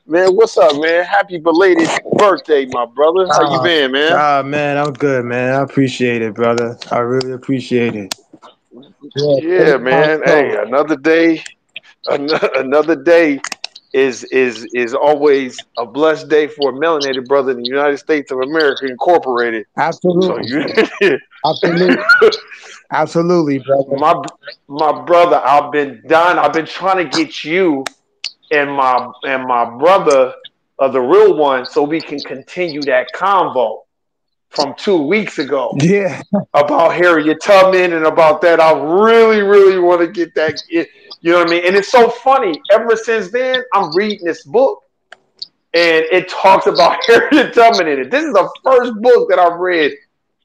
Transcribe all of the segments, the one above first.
Man, what's up, man? Happy belated birthday, my brother. How you Ah, been, man? man, I'm good, man. I appreciate it, brother. I really appreciate it. Yeah, Yeah, 30 man. Hey, milestone. another day, another day is always a blessed day for a melanated brother in the United States of America Incorporated. So Absolutely, you, absolutely, absolutely, brother. my my brother, I've been done. I've been trying to get you and my brother, the real one, so we can continue that convo from 2 weeks ago Yeah, about Harriet Tubman and about that. I really, really want to get that. You know what I mean? And it's so funny. Ever since then, I'm reading this book and it talks about Harriet Tubman in it. This is the first book that I've read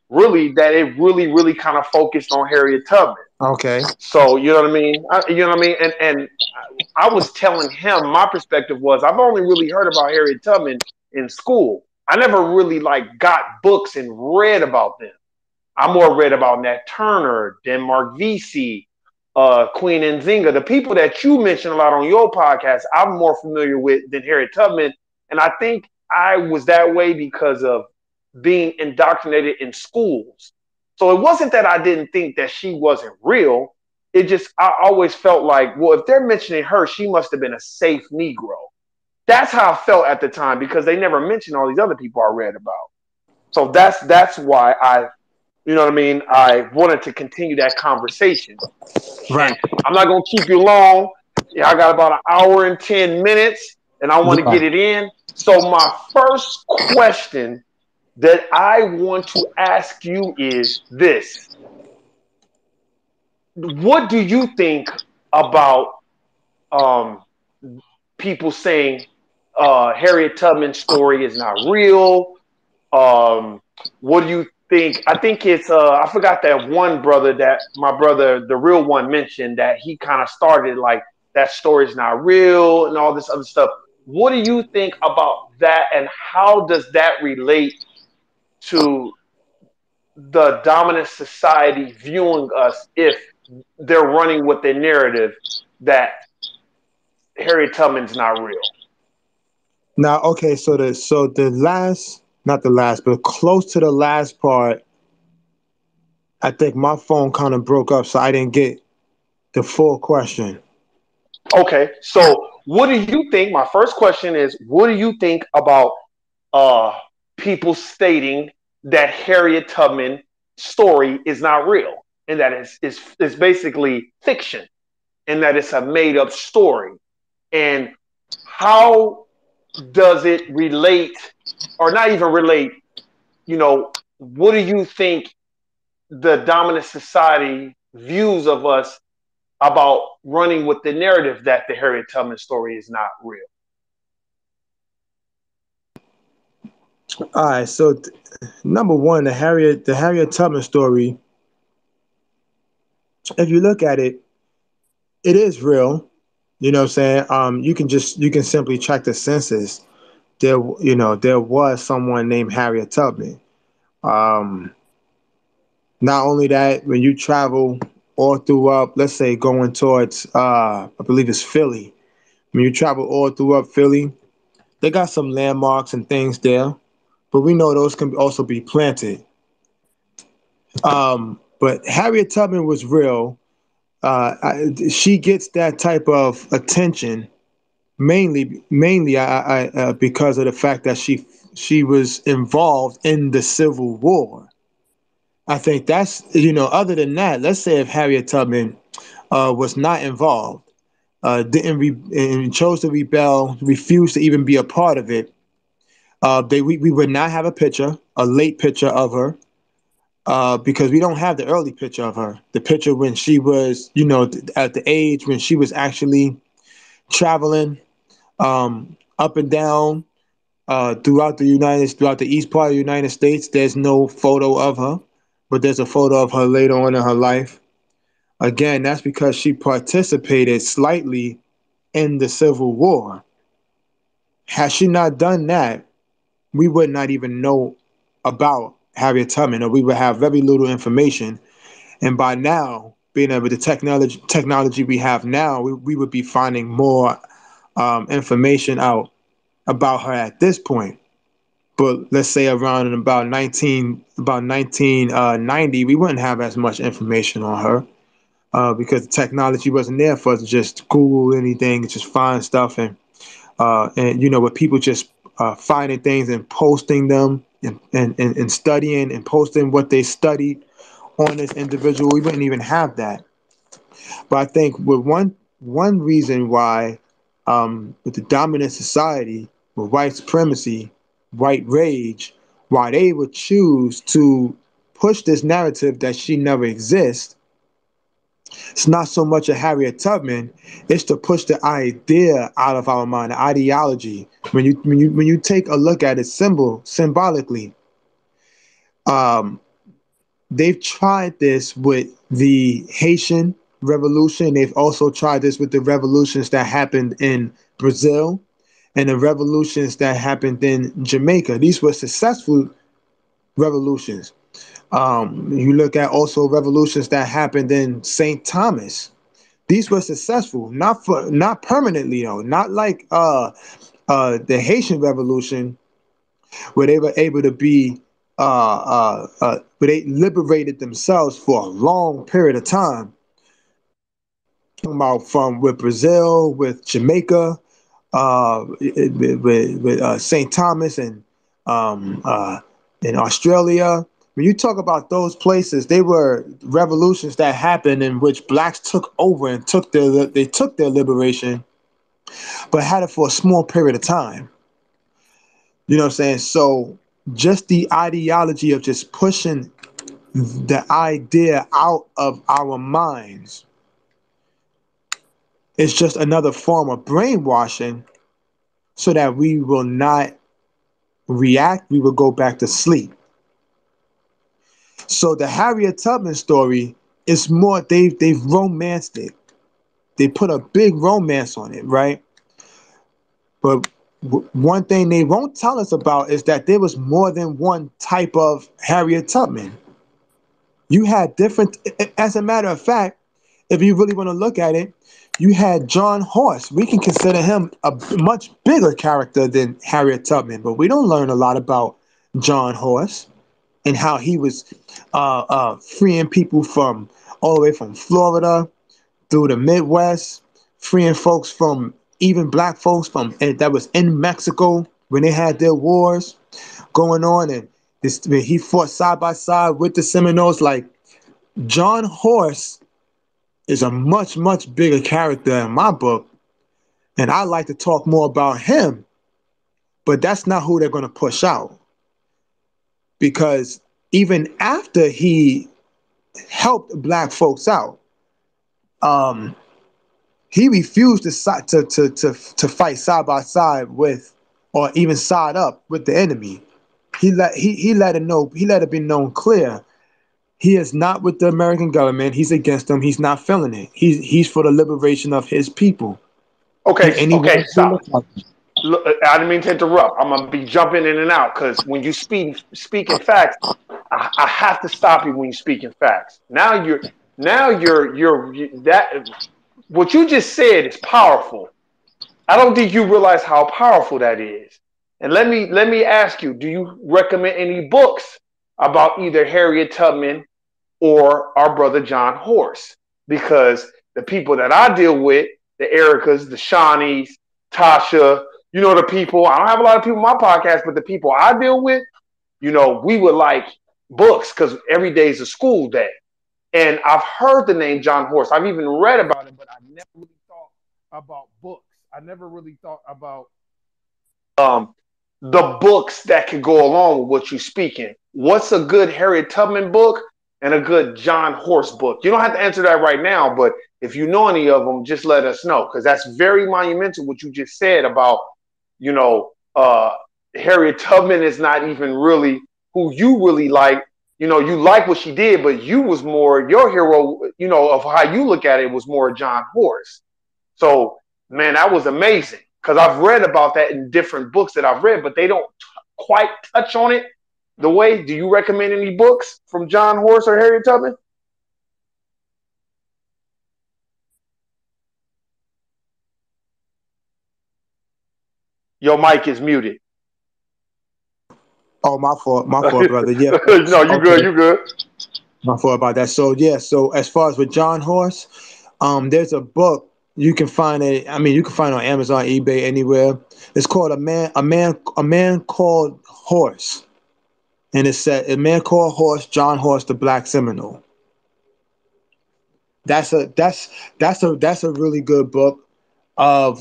really that it really, really kind of focused on Harriet Tubman. okay. So you know what I mean? You know what I mean? And I was telling him my perspective was I've only really heard about Harriet Tubman in school. I never really like got books and read about them. I more read about Nat Turner, Denmark VC, Queen Nzinga, the people that you mention a lot on your podcast. I'm more familiar with than Harriet Tubman, and I think I was that way because of being indoctrinated in schools. So it wasn't that I didn't think that she wasn't real. It just I always felt like, well, if they're mentioning her, she must have been a safe Negro. That's how I felt at the time because they never mentioned all these other people I read about. So that's why you know what I mean? I wanted to continue that conversation. Right. And I'm not going to keep you long. Yeah, I got about an hour and 10 minutes, and I want to Yeah. get it in. So, my first question that I want to ask you is this: what do you think about um, people saying Harriet Tubman's story is not real? Um, what do you think? I think it's I forgot that one brother that my brother, the real one, mentioned that he kind of started like that story's not real and all this other stuff. What do you think about that, and how does that relate to the dominant society viewing us if they're running with the narrative that Harriet Tubman's not real? Now, okay, so the last, not the last, but close to the last part, I think my phone kind of broke up, so I didn't get the full question. Okay, so what do you think? My first question is, what do you think about uh, people stating that Harriet Tubman story is not real and that it's basically fiction and that it's a made up story? And how does it relate, or not even relate? What do you think the dominant society views of us about running with the narrative that the Harriet Tubman story is not real? All right, so number one, the Harriet Tubman story. If you look at it, it is real. You know what I'm saying? You can simply check the census. There was someone named Harriet Tubman. Um, Not only that, when you travel all throughout, let's say going towards, I believe it's Philly. When you travel all throughout Philly, they got some landmarks and things there, but we know those can also be planted. But Harriet Tubman was real. She gets that type of attention mainly because of the fact that she was involved in the Civil War. I think that's, other than that, let's say if Harriet Tubman was not involved, didn't and chose to rebel, refused to even be a part of it, we would not have a late picture of her, because we don't have the early picture of her. The picture when she was, at the age when she was actually traveling up and down throughout the east part of the United States. There's no photo of her, but there's a photo of her later on in her life. Again, that's because she participated slightly in the Civil War. Had she not done that, we would not even know about Harriet Tubman, or we would have very little information. And by now, being able the technology we have now, we would be finding more information out about her at this point. But let's say around in about 1990, we wouldn't have as much information on her because the technology wasn't there for us to just Google anything, just find stuff, and with people just finding things and posting them and studying and posting what they studied on this individual. We wouldn't even have that. But I think with one reason why, with the dominant society, with white supremacy, white rage, why they would choose to push this narrative that she never exists, it's not so much a Harriet Tubman, it's to push the idea out of our mind, the ideology. When you take a look at it symbolically, um, they've tried this with the Haitian Revolution. They've also tried this with the revolutions that happened in Brazil and the revolutions that happened in Jamaica. These were successful revolutions. You look at also revolutions that happened in St. Thomas. These were successful, not permanently though, not like the Haitian Revolution, where they were able to be where they liberated themselves for a long period of time. Talking about from with Brazil, with Jamaica, with St. Thomas, and in Australia. When you talk about those places, they were revolutions that happened in which blacks took over and took their liberation, but had it for a small period of time. You know what I'm saying? So just the ideology of just pushing the idea out of our minds is just another form of brainwashing so that we will not react, we will go back to sleep. So the Harriet Tubman story is more, they've romanced it. They put a big romance on it, right? But one thing they won't tell us about is that there was more than one type of Harriet Tubman. You had different, as a matter of fact, if you really want to look at it, you had John Horse. We can consider him a much bigger character than Harriet Tubman, but we don't learn a lot about John Horse and how he was freeing people from all the way from Florida through the Midwest, freeing folks from even black folks from that was in Mexico when they had their wars going on, and he fought side by side with the Seminoles. Like John Horse is a much bigger character in my book, and I like to talk more about him. But that's not who they're going to push out, because even after he helped black folks out, um, he refused to fight side by side with, or even side up with the enemy. He let it be known clear he is not with the American government. He's against them. He's not feeling it. He's for the liberation of his people. Okay, And he okay, wants to stop. look like them. Look, I didn't mean to interrupt. I'm gonna be jumping in and out because when you speaking facts, I have to stop you when you're speaking facts. Now you're that what you just said is powerful. I don't think you realize how powerful that is. And let me ask you: do you recommend any books about either Harriet Tubman or our brother John Horse? Because the people that I deal with, the Ericas, the Shawnees, Tasha, the people. I don't have a lot of people on my podcast, but the people I deal with, we would like books because every day is a school day. And I've heard the name John Horse. I've even read about it, but I never really thought about books. I never really thought about um, the books that could go along with what you're speaking. What's a good Harriet Tubman book and a good John Horse book? You don't have to answer that right now, but if you know any of them, just let us know because that's very monumental what you just said about, you know, uh, Harriet Tubman is not even really who you really like. You like what she did, but you was more your hero, of how you look at it was more John Horse. So, man, that was amazing because I've read about that in different books that I've read, but they don't quite touch on it the way. Do you recommend any books from John Horse or Harriet Tubman? Your mic is muted. Oh, my fault, brother. Yeah. No, you good. Okay, You good. my fault about that. So yeah, so as far as with John Horse, there's a book you can find it. I mean, you can find it on Amazon, eBay, anywhere. It's called a man called Horse, and it said a man called Horse, John Horse, the Black Seminole. That's a that's a really good book of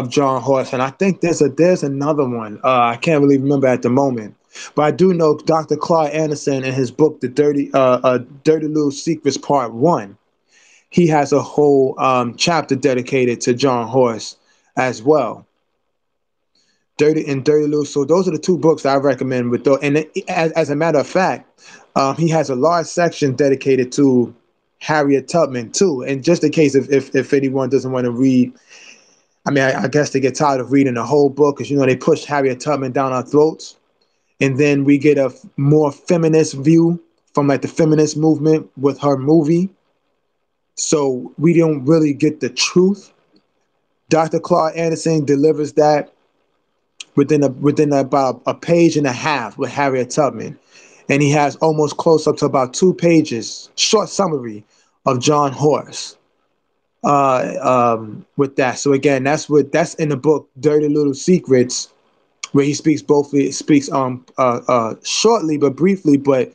John Horse, and I think there's another one. I can't really remember at the moment, but I do know Dr. Claude Anderson in his book, The Dirty Little Secrets Part One. He has a whole chapter dedicated to John Horse as well. Dirty Little. So those are the two books I recommend. With those, and as a matter of fact, he has a large section dedicated to Harriet Tubman too. And just in case if anyone doesn't want to read, I mean, I guess they get tired of reading the whole book because they push Harriet Tubman down our throats, and then we get a more feminist view from like the feminist movement with her movie. So we don't really get the truth. Dr. Claude Anderson delivers that within about a page and a half with Harriet Tubman, and he has almost close up to about 2 pages, short summary of John Horse. With that, so again, that's in the book Dirty Little Secrets, where he speaks shortly but briefly, but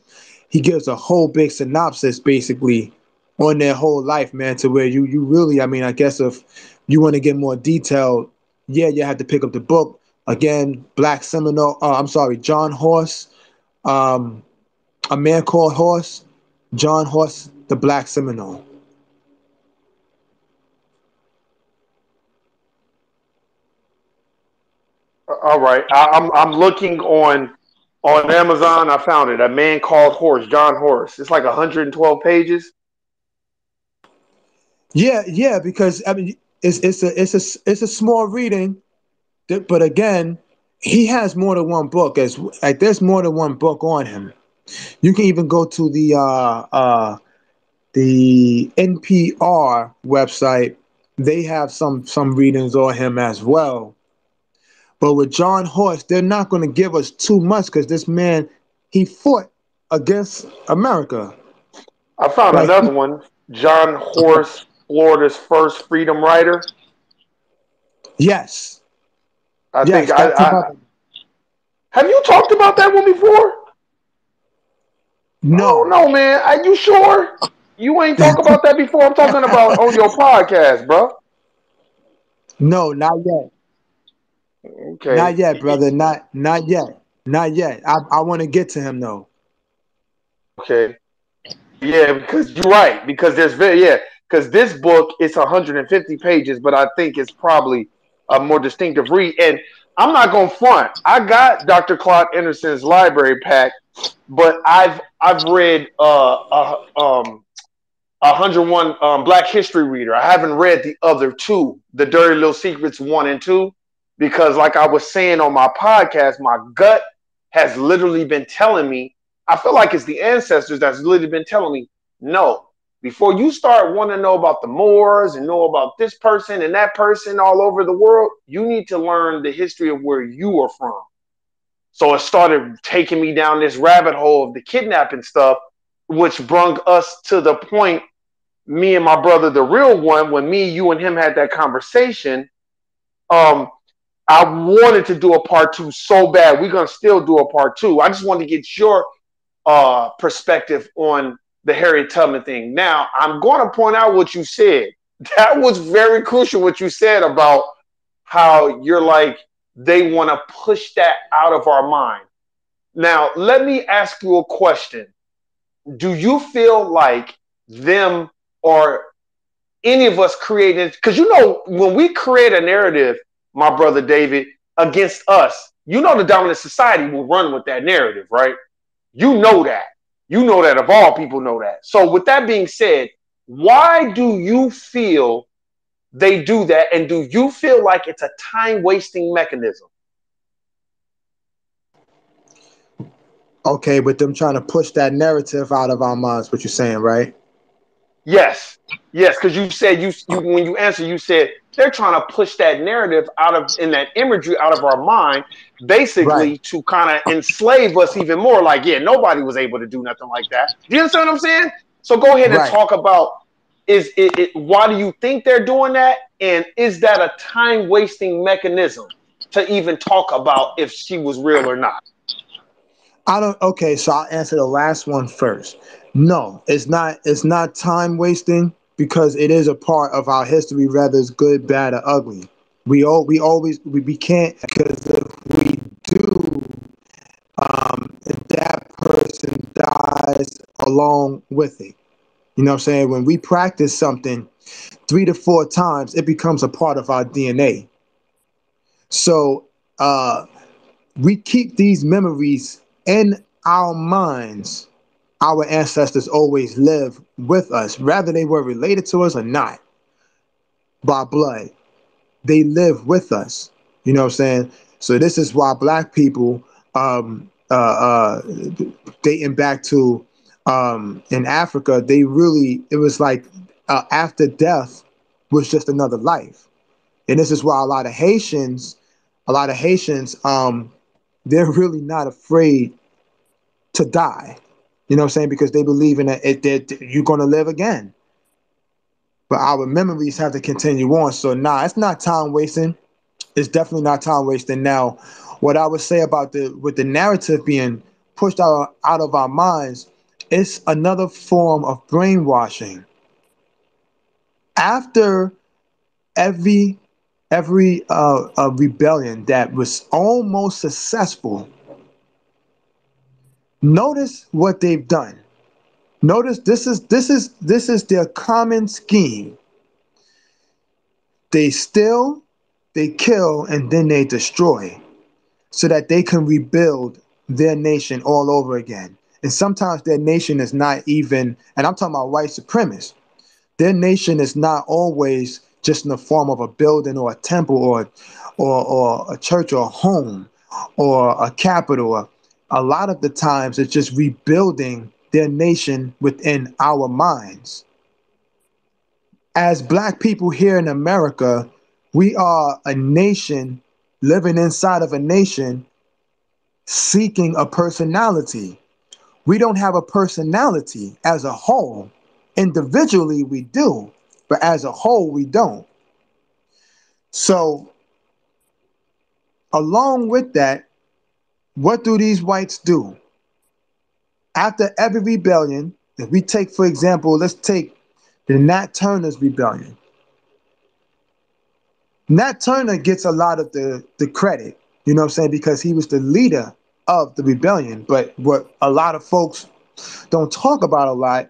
he gives a whole big synopsis basically on their whole life, man, to where you really, I mean, I guess if you want to get more detailed, yeah, you have to pick up the book again. Black Seminole. I'm sorry, John Horse. Um, a man called Horse. John Horse, the Black Seminole. All right. I'm looking on Amazon. I found it. A Man Called Horse, John Horse. It's like 112 pages. Yeah, yeah, because I mean, it's a small reading, but again, he has more than one book. As like, there's more than one book on him. You can even go to the NPR website. They have some readings on him as well. But with John Horse, they're not going to give us too much because this man, he fought against America. I found Like, another one. John Horse, Florida's first freedom rider. yes, I think yes, that's I another. have you talked about that one before? I don't No, know, man. Are you sure? You ain't talk about that before. I'm talking about on your podcast, bro. no, not yet. Okay. Not yet, brother. Not yet. Not yet. I want to get to him though. Okay. Yeah, because you're right. Because there's very yeah. Because this book is 150 pages, but I think it's probably a more distinctive read. And I'm not gonna front. I got Dr. Claude Anderson's library pack, but I've read 101 Black History Reader. I haven't read the other two, the Dirty Little Secrets 1 and 2, because like I was saying on my podcast, my gut has literally been telling me. I feel like it's the ancestors that's literally been telling me, no. Before you start wanting to know about the Moors and know about this person and that person all over the world, you need to learn the history of where you are from. So it started taking me down this rabbit hole of the kidnapping stuff, which brung us to the point, me and my brother, the real one, when me, you, and him had that conversation, um, I wanted to do a part 2 so bad. We're gonna still do a part 2. I just wanted to get your perspective on the Harriet Tubman thing. Now, I'm going to point out what you said. That was very crucial. What you said about how you're like they want to push that out of our mind. Now, let me ask you a question. Do you feel like them or any of us creating, because when we create a narrative, my brother David, against us, the dominant society will run with that narrative, right? You know that. You know that, of all people know that. So with that being said, why do you feel they do that? And do you feel like it's a time wasting mechanism? Okay, with them trying to push that narrative out of our minds, what you're saying, right? Yes, yes, because you said you when you answer, you said they're trying to push that narrative out of in that imagery out of our mind, Right, basically to kind of enslave us even more. Like, yeah, nobody was able to do nothing like that. Do you understand what I'm saying? So go ahead and right. talk about why do you think they're doing that, and is that a time wasting mechanism to even talk about if she was real or not? I don't. Okay, so I'll answer the last one first. No, it's not. It's not time wasting because it is a part of our history, whether it's good, bad, or ugly. We always we can't, because if we do, that person dies along with it. You know what I'm saying? When we practice something 3 to 4 times, it becomes a part of our DNA. So we keep these memories in our minds. Our ancestors always live with us, whether they were related to us or not by blood. They live with us. You know what I'm saying? So this is why black people, dating back to in Africa, they really, it was like after death was just another life. And this is why a lot of Haitians, they're really not afraid to die. You know what I'm saying? Because they believe in that you're going to live again. But our memories have to continue on. So, nah, it's not time wasting. It's definitely not time wasting. Now, what I would say about with the narrative being pushed out of our minds, it's another form of brainwashing. After every rebellion that was almost successful, notice what they've done. Notice this is their common scheme. They steal, they kill, and then they destroy so that they can rebuild their nation all over again. And sometimes their nation is not even, and I'm talking about white supremacists. Their nation is not always just in the form of a building or a temple or a church or a home or a capital. A lot of the times it's just rebuilding their nation within our minds. As black people here in America, we are a nation living inside of a nation seeking a personality. We don't have a personality as a whole. Individually, we do, but as a whole, we don't. So, along with that, what do these whites do? After every rebellion, if we take, for example, let's take the Nat Turner's rebellion. Nat Turner gets a lot of the credit, you know what I'm saying, because he was the leader of the rebellion. But what a lot of folks don't talk about a lot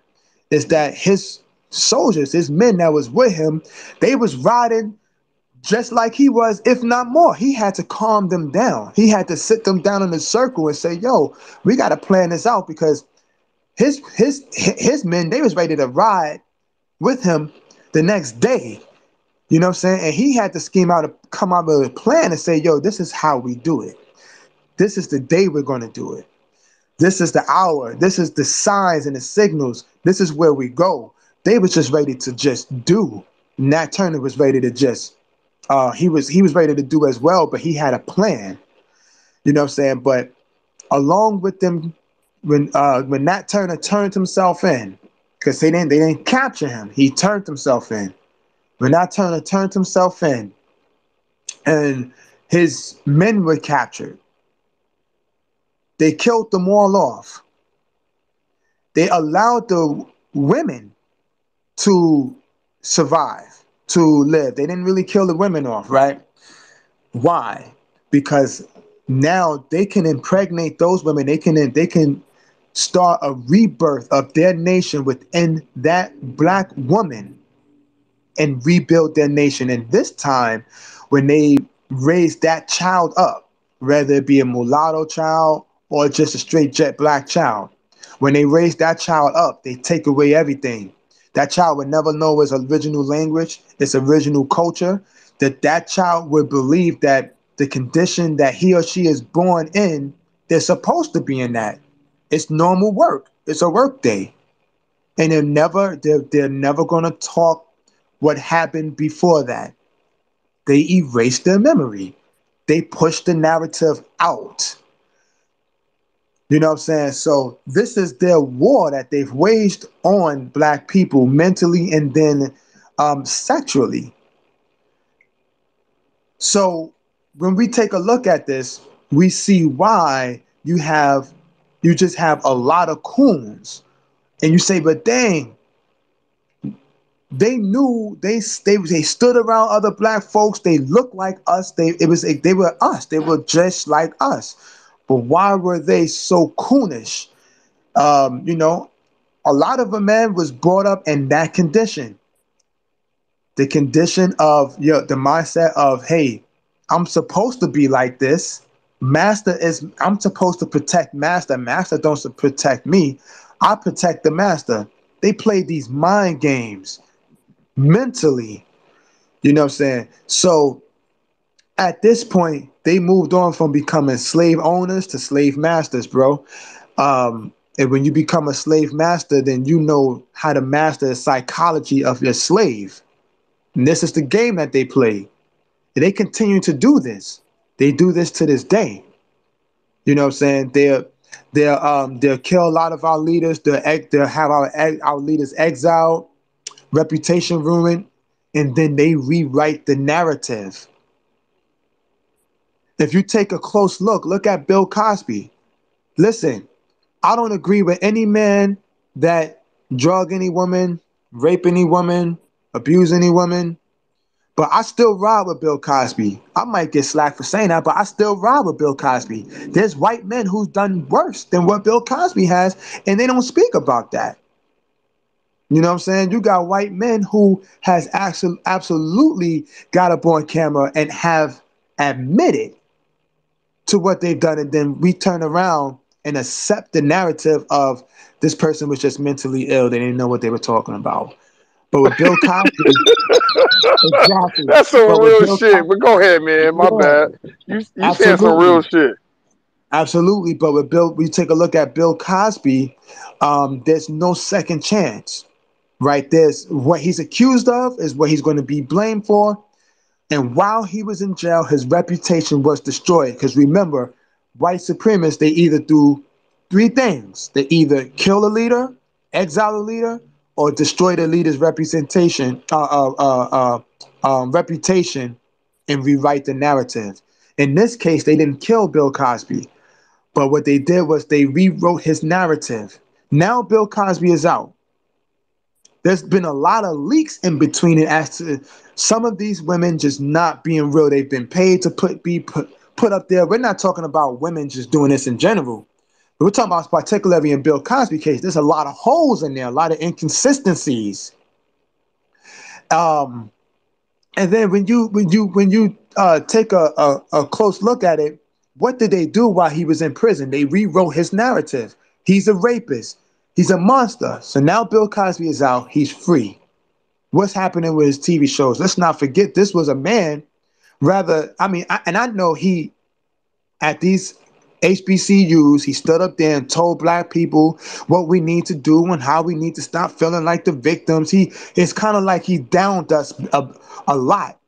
is that his soldiers, his men that was with him, they was riding just like he was, if not more. He had to calm them down. He had to sit them down in a circle and say, yo, we got to plan this out, because his men, they was ready to ride with him the next day. You know what I'm saying? And he had to come out with a plan and say, yo, this is how we do it. This is the day we're going to do it. This is the hour. This is the signs and the signals. This is where we go. They was just ready to just do. Nat Turner was ready to just he was ready to do as well, but he had a plan. You know what I'm saying? But along with them, when Nat Turner turned himself in, because they didn't capture him, he turned himself in. When Nat Turner turned himself in, and his men were captured, they killed them all off. They allowed the women to survive, to live. They didn't really kill the women off, right? Why? Because now they can impregnate those women. They can start a rebirth of their nation within that black woman and rebuild their nation. And this time, when they raise that child up, whether it be a mulatto child or just a straight jet black child, when they raise that child up, they take away everything. That child would never know its original language, its original culture. That child would believe that the condition that he or she is born in, they're supposed to be in that. It's normal work. It's a work day. and they're never going to talk what happened before that. They erase their memory. They push the narrative out. You know what I'm saying? So this is their war that they've waged on black people mentally and then sexually. So when we take a look at this, we see why you just have a lot of coons, and you say, but dang, they knew they stood around other black folks. They looked like us. They were us. They were just like us. But why were they so coonish? You know, a lot of a man was brought up in that condition. The condition of the mindset of, hey, I'm supposed to be like this. I'm supposed to protect master. Master don't protect me. I protect the master. They play these mind games mentally. You know what I'm saying? So at this point, they moved on from becoming slave owners to slave masters, bro. And when you become a slave master, then you know how to master the psychology of your slave. And this is the game that they play. And they continue to do this. They do this to this day. You know what I'm saying? They'll kill a lot of our leaders. They'll have our leaders exiled, reputation ruined, and then they rewrite the narrative. If you take a close look at Bill Cosby. Listen, I don't agree with any man that drug any woman, rape any woman, abuse any woman, but I still ride with Bill Cosby. I might get slack for saying that, but I still ride with Bill Cosby. There's white men who've done worse than what Bill Cosby has, and they don't speak about that. You know what I'm saying? You got white men who has absolutely got up on camera and have admitted to what they've done, and then we turn around and accept the narrative of this person was just mentally ill. They didn't know what they were talking about. But with Bill Cosby, exactly. That's some But with real Bill shit. But Cosby, go ahead, man. My yeah, bad. You saying some real absolutely, shit. absolutely. But with Bill, we take a look at Bill Cosby. There's no second chance, right? There's what he's accused of is what he's going to be blamed for. And while he was in jail, his reputation was destroyed. Because remember, white supremacists, they either do three things. They either kill a leader, exile a leader, or destroy the leader's reputation and rewrite the narrative. In this case, they didn't kill Bill Cosby. But what they did was they rewrote his narrative. Now Bill Cosby is out. There's been a lot of leaks in between it as to some of these women just not being real. They've been paid to put up there. We're not talking about women just doing this in general. We're talking about particularly in Bill Cosby case. There's a lot of holes in there, a lot of inconsistencies. Um, and then when you take a close look at it, what did they do while he was in prison? They rewrote his narrative. He's a rapist. He's a monster. So now Bill Cosby is out. He's free. What's happening with his TV shows? Let's not forget this was a man. Rather, I mean, I know he at these HBCUs, he stood up there and told black people what we need to do and how we need to stop feeling like the victims. It's kind of like he downed us a lot,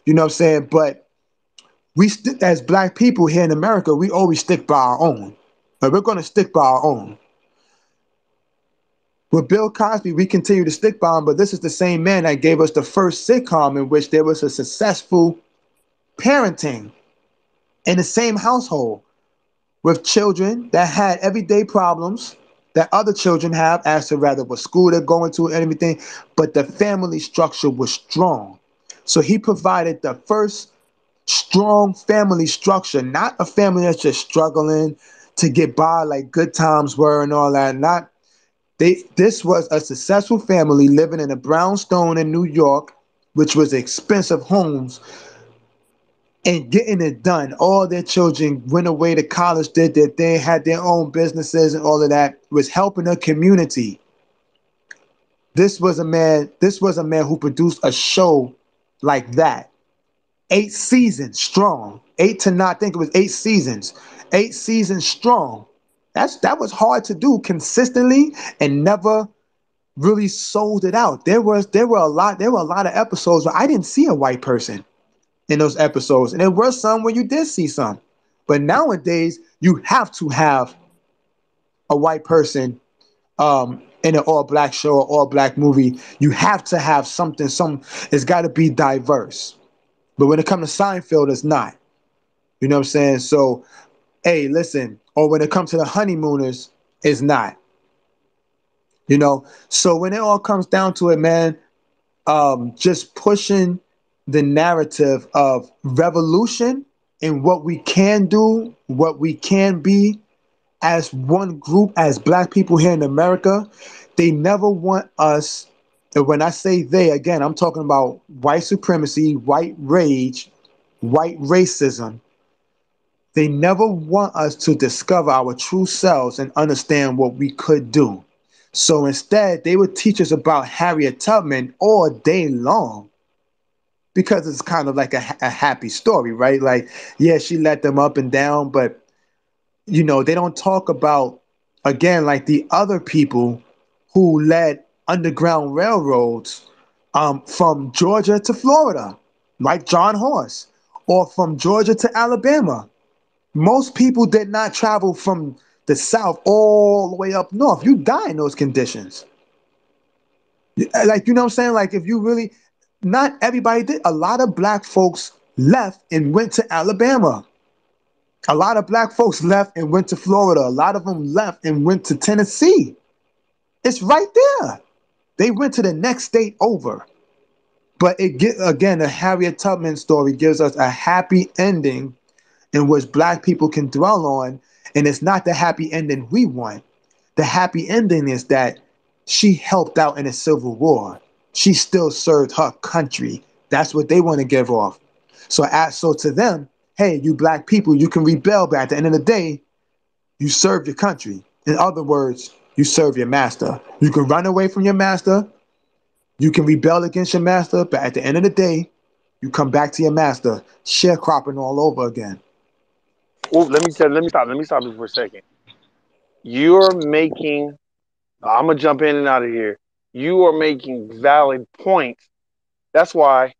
you know what I'm saying? But as black people here in America, we always stick by our own. But we're going to stick by our own. With Bill Cosby, we continue to stick by him, but this is the same man that gave us the first sitcom in which there was a successful parenting in the same household with children that had everyday problems that other children have as to rather what school they're going to and everything, but the family structure was strong. So he provided the first strong family structure, not a family that's just struggling to get by like Good Times were and all that. Not this was a successful family living in a brownstone in New York, which was expensive homes, and getting it done. All their children went away to college, did their thing, had their own businesses, and all of that was helping the community. This was a man who produced a show like that. 8 seasons strong. 8 to 9, I think it was 8 seasons. 8 seasons strong. That was hard to do consistently and never really sold it out. There were a lot of episodes where I didn't see a white person in those episodes, and there were some where you did see some. But nowadays, you have to have a white person in an all black show or all black movie. You have to have something. It's got to be diverse. But when it comes to Seinfeld, it's not. You know what I'm saying? So, hey, listen. Or when it comes to the honeymooners, it's not. You know. So when it all comes down to it, man, just pushing the narrative of revolution and what we can do, what we can be as one group, as black people here in America. They never want us, and when I say they, again, I'm talking about white supremacy, white rage, white racism. They never want us to discover our true selves and understand what we could do. So instead, they would teach us about Harriet Tubman all day long because it's kind of like a happy story, right? Like, yeah, she let them up and down, but they don't talk about, again, like the other people who led underground railroads from Georgia to Florida, like John Horse, or from Georgia to Alabama. Most people did not travel from the South all the way up north. You die in those conditions. Like, you know what I'm saying? Like, if you really, not everybody did. A lot of black folks left and went to Alabama. A lot of black folks left and went to Florida. A lot of them left and went to Tennessee. It's right there. They went to the next state over. But again, the Harriet Tubman story gives us a happy ending in which black people can dwell on. And it's not the happy ending we want. The happy ending is that she helped out in the Civil War. She still served her country. That's what they want to give off. So to them, hey, you black people, you can rebel, but at the end of the day, you serve your country. In other words, you serve your master. You can run away from your master, you can rebel against your master, but at the end of the day, you come back to your master, sharecropping all over again. Oh, let me stop you for a second. You're making. I'm gonna jump in and out of here. You are making valid points. That's why,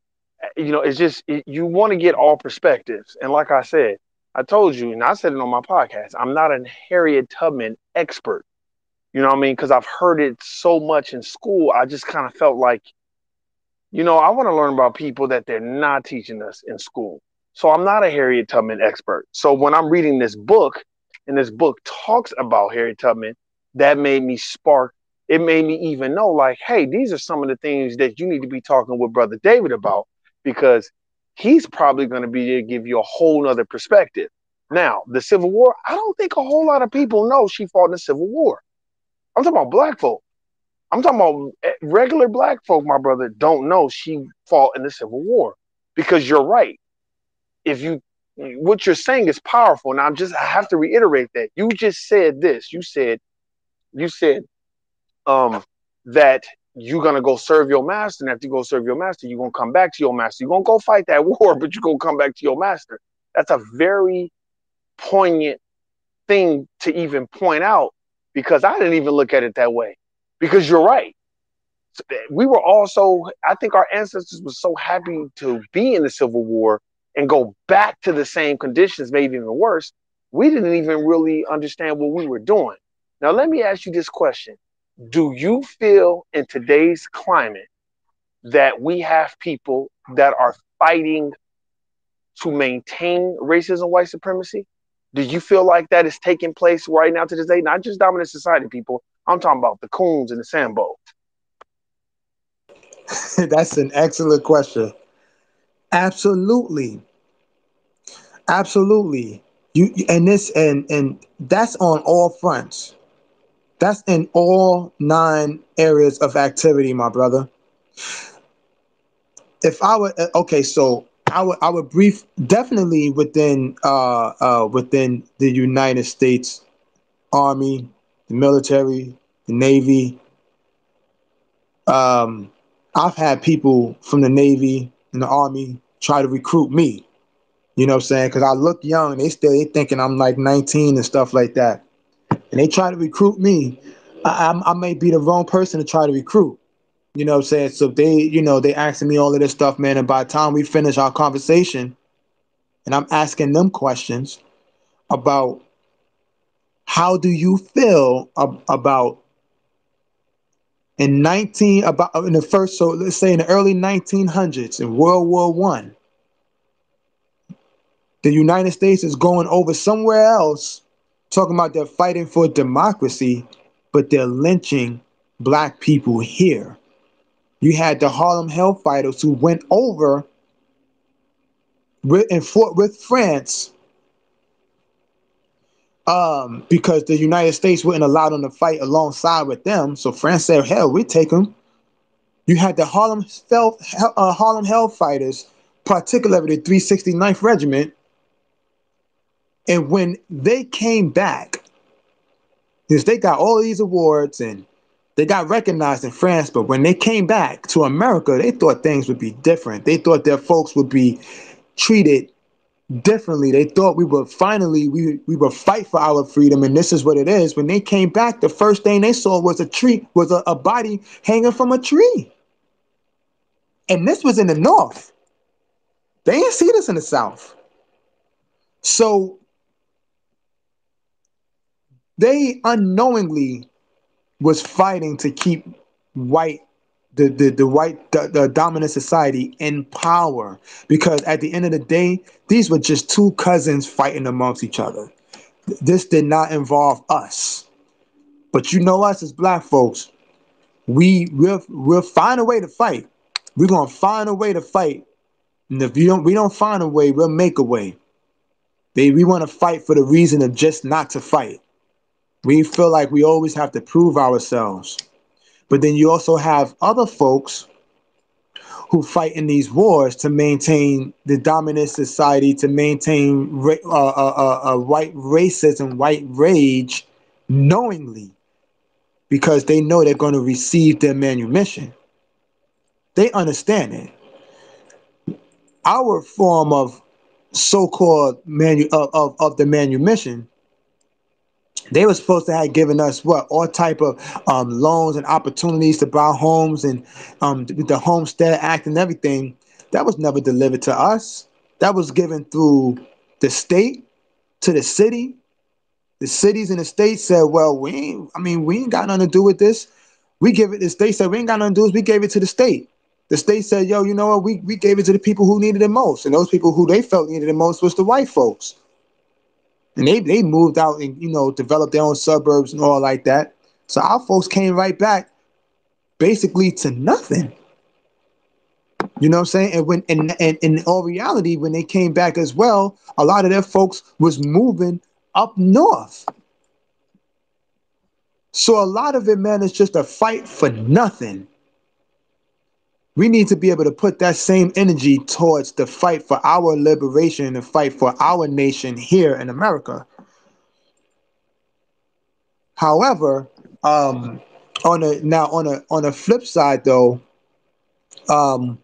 it's just you want to get all perspectives. And like I said, I told you, and I said it on my podcast. I'm not a Harriet Tubman expert. You know what I mean? Because I've heard it so much in school. I just kind of felt like, I want to learn about people that they're not teaching us in school. So I'm not a Harriet Tubman expert. So when I'm reading this book, and this book talks about Harriet Tubman, that made me spark. It made me even know, like, hey, these are some of the things that you need to be talking with Brother David about, because he's probably going to be there to give you a whole nother perspective. Now, the Civil War, I don't think a whole lot of people know she fought in the Civil War. I'm talking about black folk. I'm talking about regular black folk, my brother, don't know she fought in the Civil War. Because you're right. If you What you're saying is powerful. Now I have to reiterate that. You just said this. You said um that you're gonna go serve your master, and after you go serve your master, you're gonna come back to your master. You're gonna go fight that war, but you're gonna come back to your master. That's a very poignant thing to even point out, because I didn't even look at it that way. Because you're right, we were also, I think our ancestors were so happy to be in the Civil War and go back to the same conditions, maybe even worse. We didn't even really understand what we were doing. Now, let me ask you this question. Do you feel in today's climate that we have people that are fighting to maintain racism, white supremacy? Do you feel like that is taking place right now to this day? Not just dominant society people. I'm talking about the coons and the Sambo. That's an excellent question. Absolutely. Absolutely. And that's on all fronts. That's in all 9 areas of activity, my brother. If I would okay, so I would brief definitely within the United States Army, the military, the Navy. Um, I've had people from the Navy and the Army try to recruit me. You know what I'm saying? Because I look young. They thinking I'm like 19 and stuff like that. And they try to recruit me. I may be the wrong person to try to recruit. You know what I'm saying? So they asking me all of this stuff, man. And by the time we finish our conversation, and I'm asking them questions about how do you feel about in the first, so let's say in the early 1900s in World War One, the United States is going over somewhere else, talking about they're fighting for democracy, but they're lynching black people here. You had the Harlem Hellfighters who went over and fought with France, because the United States wouldn't allow them to fight alongside with them. So France said, "Hell, we take them." You had the Harlem Hellfighters, particularly the 369th Regiment, and when they came back, because they got all these awards and they got recognized in France, but when they came back to America, they thought things would be different. They thought their folks would be treated differently. They thought we would fight for our freedom, and this is what it is. When they came back, the first thing they saw was a body hanging from a tree, and this was in the North. They didn't see this in the South. So they unknowingly was fighting to keep white the dominant society in power, because at the end of the day, these were just two cousins fighting amongst each other. This did not involve us. But you know us as black folks, we'll find a way to fight. We're gonna find a way to fight. And if we don't find a way, we'll make a way. We want to fight for the reason of just not to fight. We feel like we always have to prove ourselves. But then you also have other folks who fight in these wars to maintain the dominant society, to maintain white racism, white rage, knowingly, because they know they're going to receive their manumission. They understand it. Our form of so-called of the manumission, they were supposed to have given us what all type of loans and opportunities to buy homes, and with the Homestead Act and everything. That was never delivered to us. That was given through the state to the city. The cities and the states said, "Well, we ain't got nothing to do with this. We give it." The state said, "We ain't got nothing to do with this. We gave it to the state." The state said, "Yo, you know what? We gave it to the people who needed it most, and those people who they felt needed it most was the white folks." And they moved out and developed their own suburbs and all like that. So our folks came right back basically to nothing. You know what I'm saying? And when and in all reality, when they came back as well, a lot of their folks was moving up north. So a lot of it, man, is just a fight for nothing. We need to be able to put that same energy towards the fight for our liberation and the fight for our nation here in America. However, on a flip side though, um,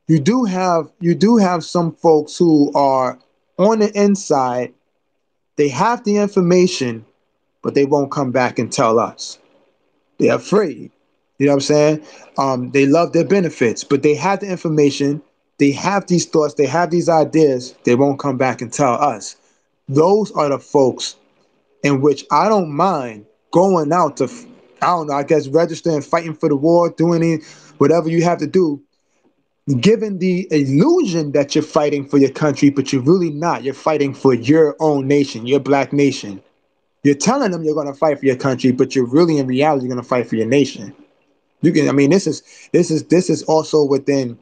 you do have some folks who are on the inside. They have the information, but they won't come back and tell us. They're afraid. You know what I'm saying? They love their benefits, but they have the information. They have these thoughts. They have these ideas. They won't come back and tell us. Those are the folks in which I don't mind going out to, I don't know, I guess registering, fighting for the war, doing it, whatever you have to do, given the illusion that you're fighting for your country, but you're really not. You're fighting for your own nation, your black nation. You're telling them you're going to fight for your country, but you're really in reality going to fight for your nation. You can, I mean, this is also within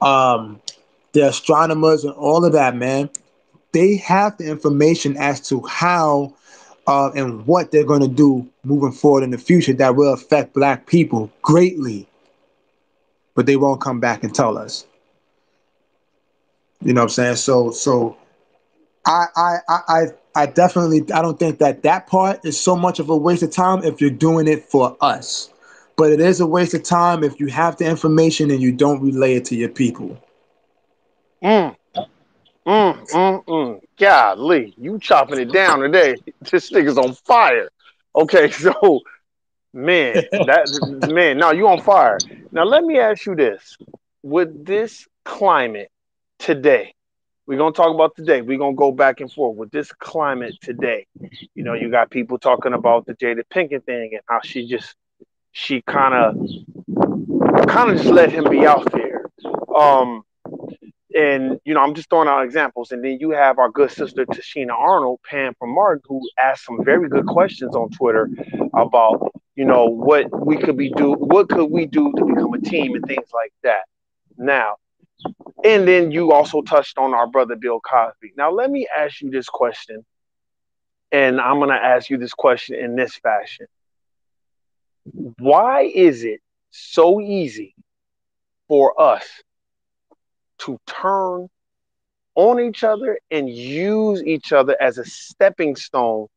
um, the astronomers and all of that, man. They have the information as to how and what they're going to do moving forward in the future that will affect black people greatly, but they won't come back and tell us. You know what I'm saying? So I definitely I don't think that part is so much of a waste of time if you're doing it for us. But it is a waste of time if you have the information and you don't relay it to your people. Mm, Golly, you chopping it down today. This nigga's on fire. Okay, so man, now you on fire. Now let me ask you this: with this climate today, we're gonna talk about today. We're gonna go back and forth with this climate today. You got people talking about the Jada Pinkett thing and how she kind of just let him be out there. Um, and I'm just throwing out examples. And then you have our good sister Tashina Arnold, Pam from Martin, who asked some very good questions on Twitter about what could we do to become a team and things like that. Now, and then you also touched on our brother Bill Cosby. Now, let me ask you this question, and I'm gonna ask you this question in this fashion: why is it so easy for us to turn on each other and use each other as a stepping stone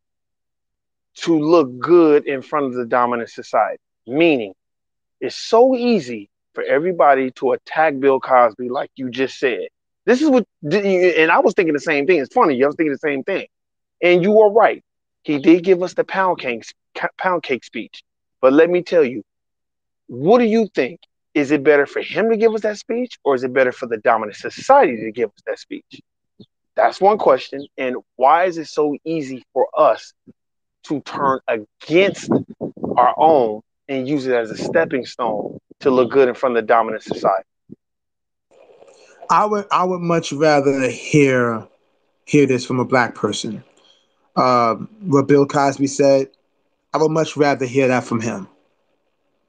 to look good in front of the dominant society? Meaning, it's so easy for everybody to attack Bill Cosby, like you just said. This is what, and I was thinking the same thing. It's funny, I was thinking the same thing. And you are right. He did give us the pound cake speech. But let me tell you, what do you think? Is it better for him to give us that speech, or is it better for the dominant society to give us that speech? That's one question. And why is it so easy for us to turn against our own and use it as a stepping stone to look good in front of the dominant society? I would much rather hear this from a black person. What Bill Cosby said, I would much rather hear that from him.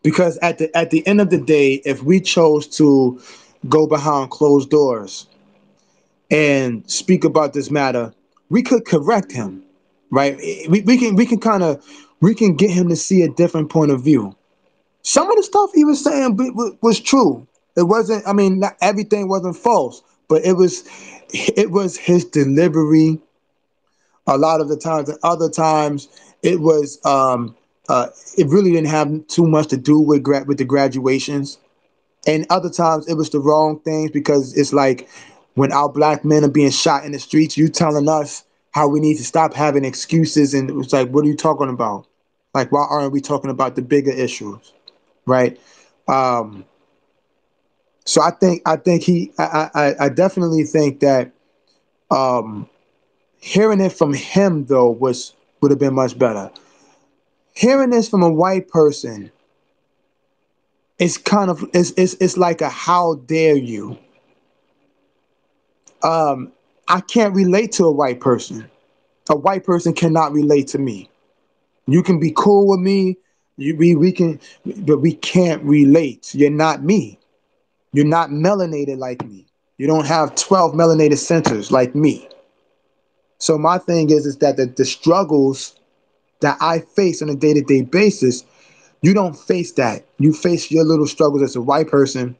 Because at the end of the day, if we chose to go behind closed doors and speak about this matter, we could correct him, right? We can kind of we can get him to see a different point of view. Some of the stuff he was saying was true. It wasn't. I mean, not everything wasn't false, but it was his delivery a lot of the times, and other times it was uh, it really didn't have too much to do with the graduations, and other times it was the wrong things because it's like when our black men are being shot in the streets, you telling us how we need to stop having excuses, and it was like, what are you talking about? Like, why aren't we talking about the bigger issues, right? Um, so I definitely think that um, hearing it from him though would have been much better. Hearing this from a white person is kind of it's like a how dare you. um I can't relate to a white person. A white person cannot relate to me. You can be cool with me, we can, but we can't relate. You're not me. You're not melanated like me. You don't have 12 melanated centers like me. So my thing is that the struggles that I face on a day-to-day basis, you don't face that. You face your little struggles as a white person,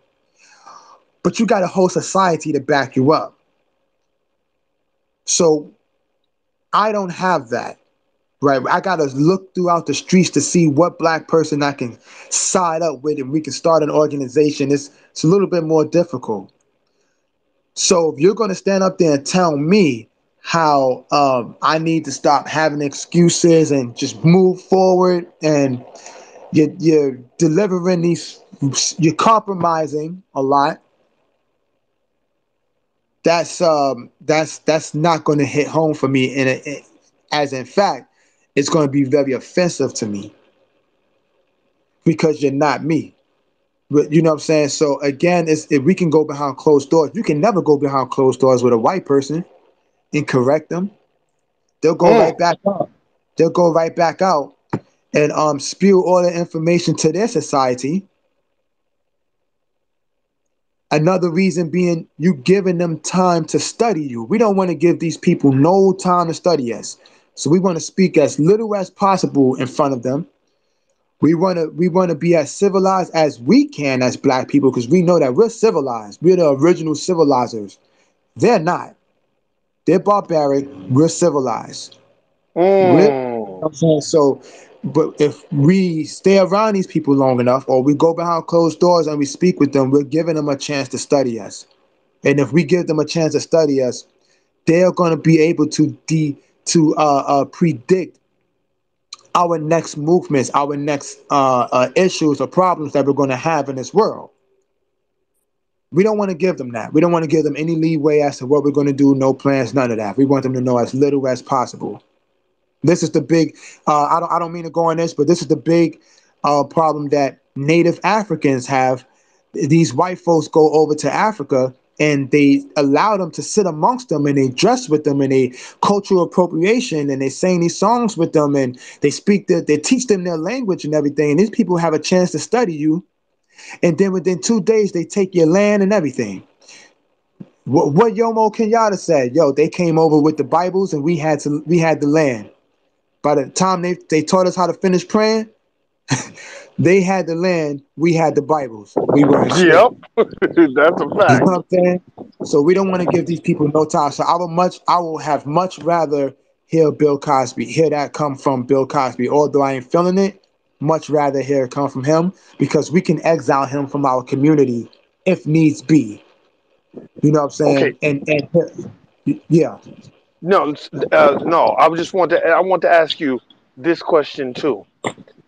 but you got a whole society to back you up. So I don't have that, right? I got to look throughout the streets to see what black person I can side up with and we can start an organization. It's a little bit more difficult. So if you're going to stand up there and tell me how I need to stop having excuses and just move forward, and you're delivering these, you're compromising a lot. That's not going to hit home for me, and as in fact, it's going to be very offensive to me because you're not me. But you know what I'm saying. So again, if we can go behind closed doors, you can never go behind closed doors with a white person and correct them. They'll go Mm. right back out. They'll go right back out and spew all the information to their society. Another reason being you giving them time to study you. We don't want to give these people no time to study us. So we want to speak as little as possible in front of them. We want to be as civilized as we can as black people because we know that we're civilized. We're the original civilizers. They're not. They're barbaric. We're civilized. We're, Mm. so, but if we stay around these people long enough, or we go behind closed doors and we speak with them, we're giving them a chance to study us. And if we give them a chance to study us, they're going to be able to predict our next movements, our next issues or problems that we're going to have in this world. We don't want to give them that. We don't want to give them any leeway as to what we're going to do, no plans, none of that. We want them to know as little as possible. This is the big, I don't mean to go on this, but this is the big problem that Native Africans have. These white folks go over to Africa and they allow them to sit amongst them and they dress with them and they cultural appropriation and they sing these songs with them and they teach them their language and everything. And these people have a chance to study you. And then within 2 days, they take your land and everything. What Yomo Kenyatta said, yo, they came over with the Bibles and we had the land. By the time they taught us how to finish praying, they had the land, we had the Bibles. We were Yep, enslaved. that's a You know fact. what I'm saying? So we don't want to give these people no time. So I will have much rather hear that come from Bill Cosby. Although I ain't feeling it, much rather hear it come from him because we can exile him from our community if needs be. You know what I'm Okay, saying? Yeah. no, no. I want to ask you this question too.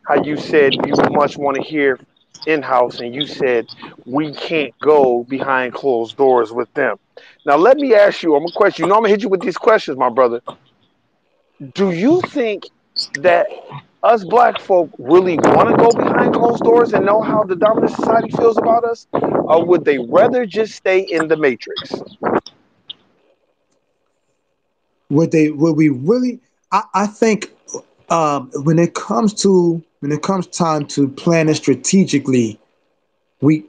How you said you much want to hear in house, and you said we can't go behind closed doors with them. Now, let me ask you. I'm gonna question. You know, I'm gonna hit you with these questions, my brother. Do you think that us black folk really want to go behind closed doors and know how the dominant society feels about us, or would they rather just stay in the matrix? Would we really I think when it comes time to plan it strategically, we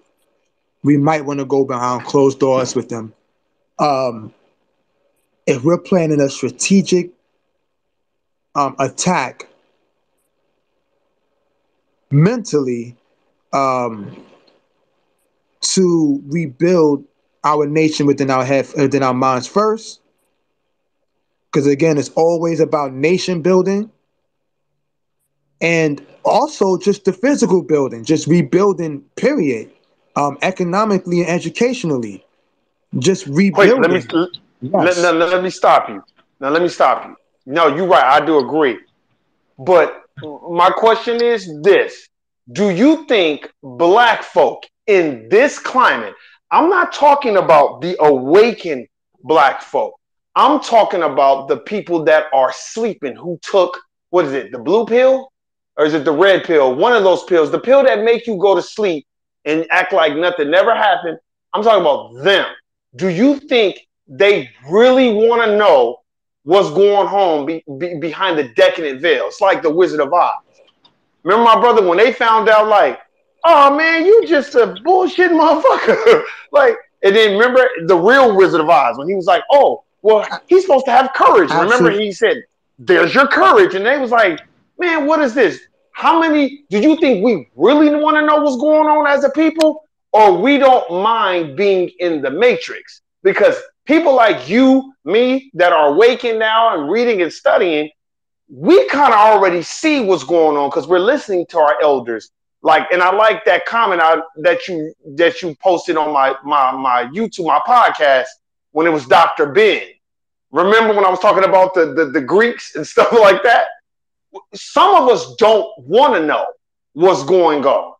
we might want to go behind closed doors with them. Um, if we're planning a strategic attack mentally um, to rebuild our nation within our minds first, because again, it's always about nation building and also just the physical building, just rebuilding. Period. Economically and educationally, just Wait, rebuilding. no, Yes. let me stop you. Now let me stop you. No, you're right. I do agree. But my question is this: do you think black folk in this climate? I'm not talking about the awakened black folk. I'm talking about the people that are sleeping who took, what is it, the blue pill? Or is it the red pill? One of those pills, the pill that make you go to sleep and act like nothing never happened. I'm talking about them. Do you think they really want to know what's going on behind the decadent veil? It's like the Wizard of Oz. Remember my brother when they found out, like, oh man, you just a bullshit motherfucker. Like, and then remember the real Wizard of Oz when he was like, oh, well, he's supposed to have courage. Remember Absolutely. he said, there's your courage. And they was like, man, what is this? How many do you think we really want to know what's going on as a people? Or we don't mind being in the matrix? Because people like you, me, that are waking now and reading and studying, we kind of already see what's going on because we're listening to our elders. Like, and I like that comment that you posted on my YouTube, my podcast, when it was Dr. Ben. Remember when I was talking about the Greeks and stuff like that? Some of us don't want to know what's going on.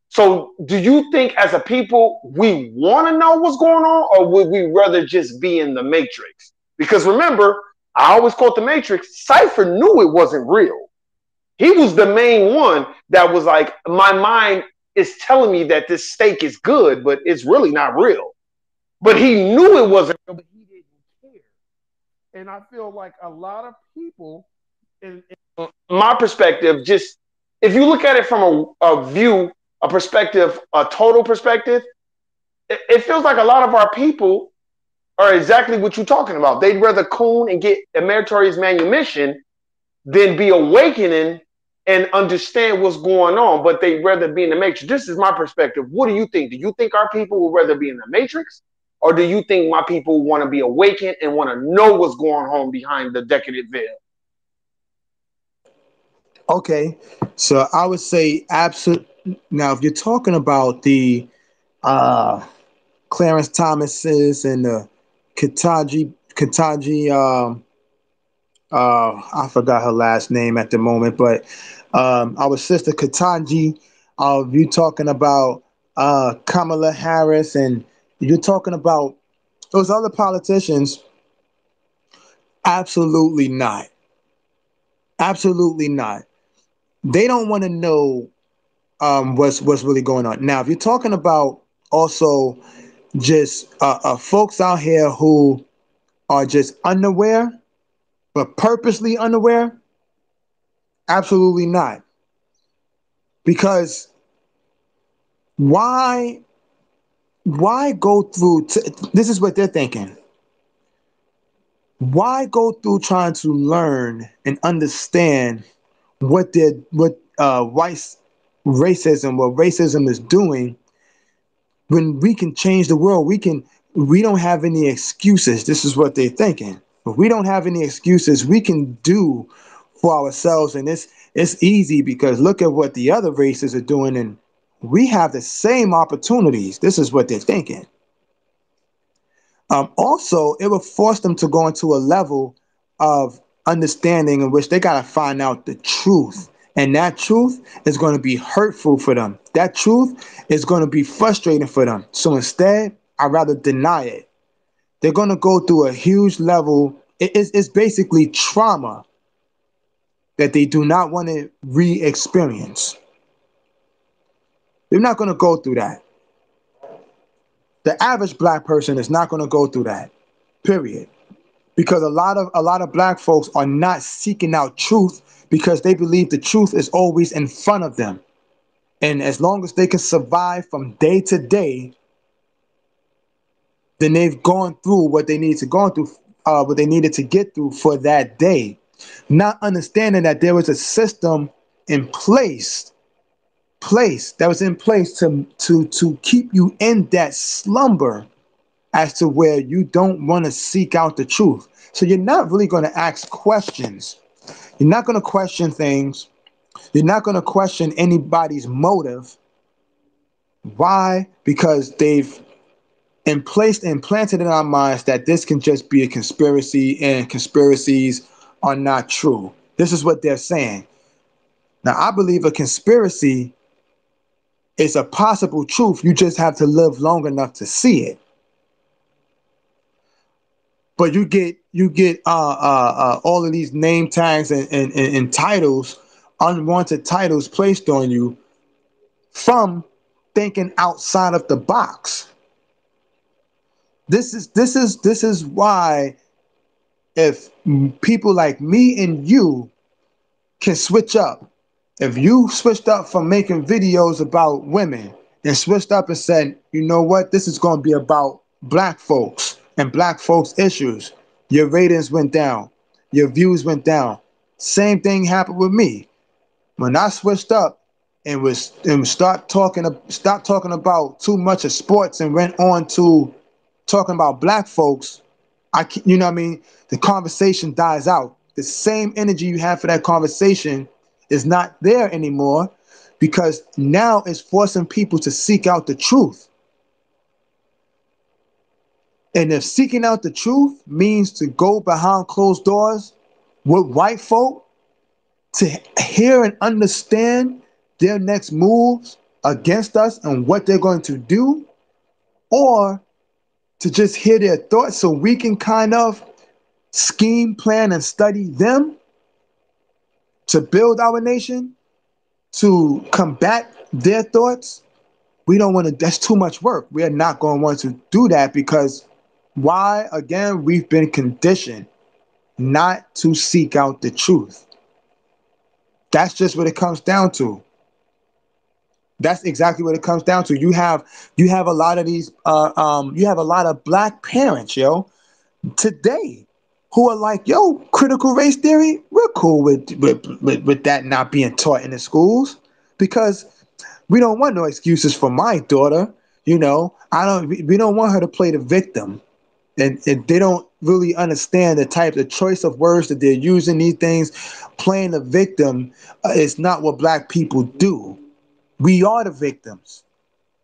So, do you think as a people we want to know what's going on, or would we rather just be in the matrix? Because remember, I always quote the Matrix. Cypher knew it wasn't real. He was the main one that was like, my mind is telling me that this steak is good, but it's really not real. But he knew it wasn't real, but he didn't care. And I feel like a lot of people, in my perspective, just if you look at it from a view, a perspective, a total perspective, it feels like a lot of our people are exactly what you're talking about. They'd rather coon and get a meritorious manumission than be awakening and understand what's going on, but they'd rather be in the matrix. This is my perspective. What do you think? Do you think our people would rather be in the matrix? Or do you think my people want to be awakened and want to know what's going on behind the decadent veil? Okay. So I would say absolute. Now, if you're talking about the uh, Clarence Thomases and the Kataji I forgot her last name at the moment, but our sister Katanji, you talking about Kamala Harris, and you're talking about those other politicians. Absolutely not. Absolutely not. They don't want to know what's really going on. Now, if you're talking about also just folks out here who are just unaware, but purposely unaware, absolutely not. Because why why go through this is what they're thinking. Why go through trying to learn and understand what white racism, what racism is doing, when we can change the world? We don't have any excuses. This is what they're thinking. If we don't have any excuses, we can do for ourselves. And it's easy, because look at what the other races are doing, and we have the same opportunities. This is what they're thinking. Also, it will force them to go into a level of understanding in which they got to find out the truth. And that truth is going to be hurtful for them. That truth is going to be frustrating for them. So instead, I'd rather deny it. They're going to go through a huge level. It's basically trauma that they do not want to re experience. They're not going to go through that. The average black person is not going to go through that, period. Because a lot of black folks are not seeking out truth, because they believe the truth is always in front of them, and as long as they can survive from day to day, then they've gone through what they need to go through, what they needed to get through for that day, not understanding that there was a system in place that was in place to keep you in that slumber, as to where you don't want to seek out the truth. So you're not really going to ask questions. You're not going to question things. You're not going to question anybody's motive. Why? Because they've implanted in our minds that this can just be a conspiracy, and conspiracies are not true. This is what they're saying. Now, I believe a conspiracy is a possible truth. You just have to live long enough to see it. But you get all of these name tags and titles, unwanted titles placed on you from thinking outside of the box. This is why, if people like me and you can switch up, if you switched up from making videos about women and switched up and said, you know what, this is going to be about black folks and black folks issues, your ratings went down, your views went down. Same thing happened with me when I switched up and stopped talking about too much of sports and went on to talking about black folks. You know what I mean? The conversation dies out. The same energy you have for that conversation is not there anymore, because now it's forcing people to seek out the truth. And if seeking out the truth means to go behind closed doors with white folk to hear and understand their next moves against us and what they're going to do, or to just hear their thoughts so we can kind of scheme, plan, and study them to build our nation, to combat their thoughts, we don't want to. That's too much work. We are not going to want to do that, because why? Again, we've been conditioned not to seek out the truth. That's just what it comes down to. That's exactly what it comes down to. You have a lot of these. You have a lot of black parents, yo, today, who are like, yo, critical race theory, we're cool with that not being taught in the schools, because we don't want no excuses for my daughter. We don't want her to play the victim. And they don't really understand the type, the choice of words that they're using. These things, playing the victim, is not what black people do. We are the victims.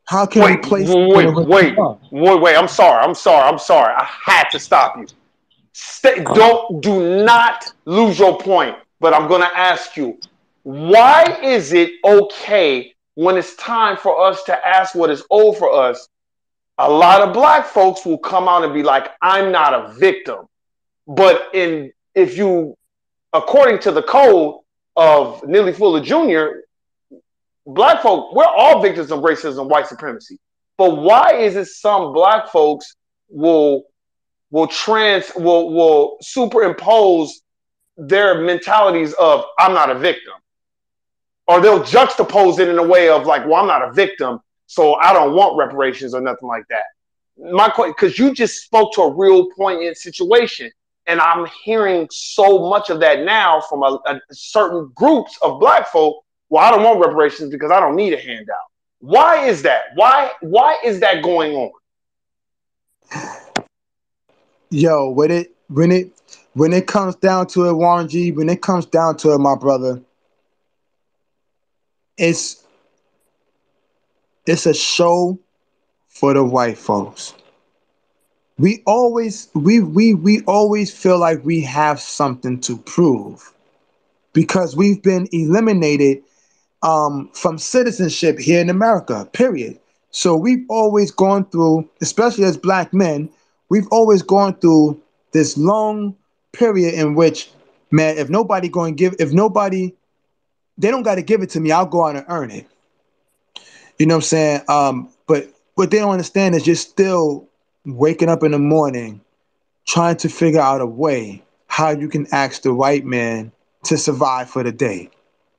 How can we Wait, play something wait, in which we wait, are? wait, wait. I'm sorry. I had to stop you. Do not lose your point. But I'm gonna ask you, why is it okay when it's time for us to ask what is owed for us? A lot of black folks will come out and be like, I'm not a victim. But if you, according to the code of Neely Fuller Jr., black folk, we're all victims of racism, white supremacy. But why is it some black folks will will superimpose their mentalities of I'm not a victim, or they'll juxtapose it in a way of like, well, I'm not a victim, so I don't want reparations or nothing like that. My question, because you just spoke to a real poignant situation, and I'm hearing so much of that now from a certain groups of black folk. Well, I don't want reparations because I don't need a handout. Why is that? Why is that going on? Yo, when it comes down to it, Warren G, when it comes down to it, my brother, it's it's a show for the white folks. We always feel like we have something to prove because we've been eliminated from citizenship here in America, period. So we've always gone through, especially as black men, we've always gone through this long period in which, man, if nobody, they don't got to give it to me, I'll go out and earn it. You know what I'm saying? But what they don't understand is you're still waking up in the morning trying to figure out a way how you can ask the white man to survive for the day.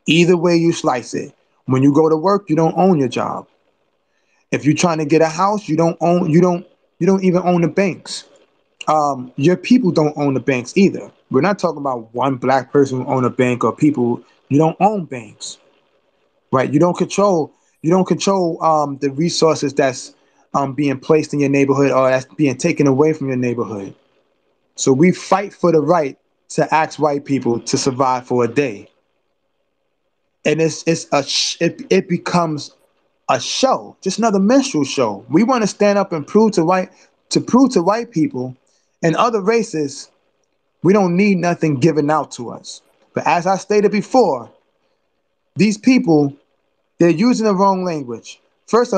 Either way you slice it. When you go to work, you don't own your job. If you're trying to get a house, you don't even own the banks. Your people don't own the banks either. We're not talking about one black person who own a bank or people. You don't own banks, right? You don't control the resources that's being placed in your neighborhood or that's being taken away from your neighborhood. So we fight for the right to ask white people to survive for a day, and it becomes a show, just another minstrel show. We want to stand up and prove to white people and other races we don't need nothing given out to us. But as I stated before, these people, they're using the wrong language. First,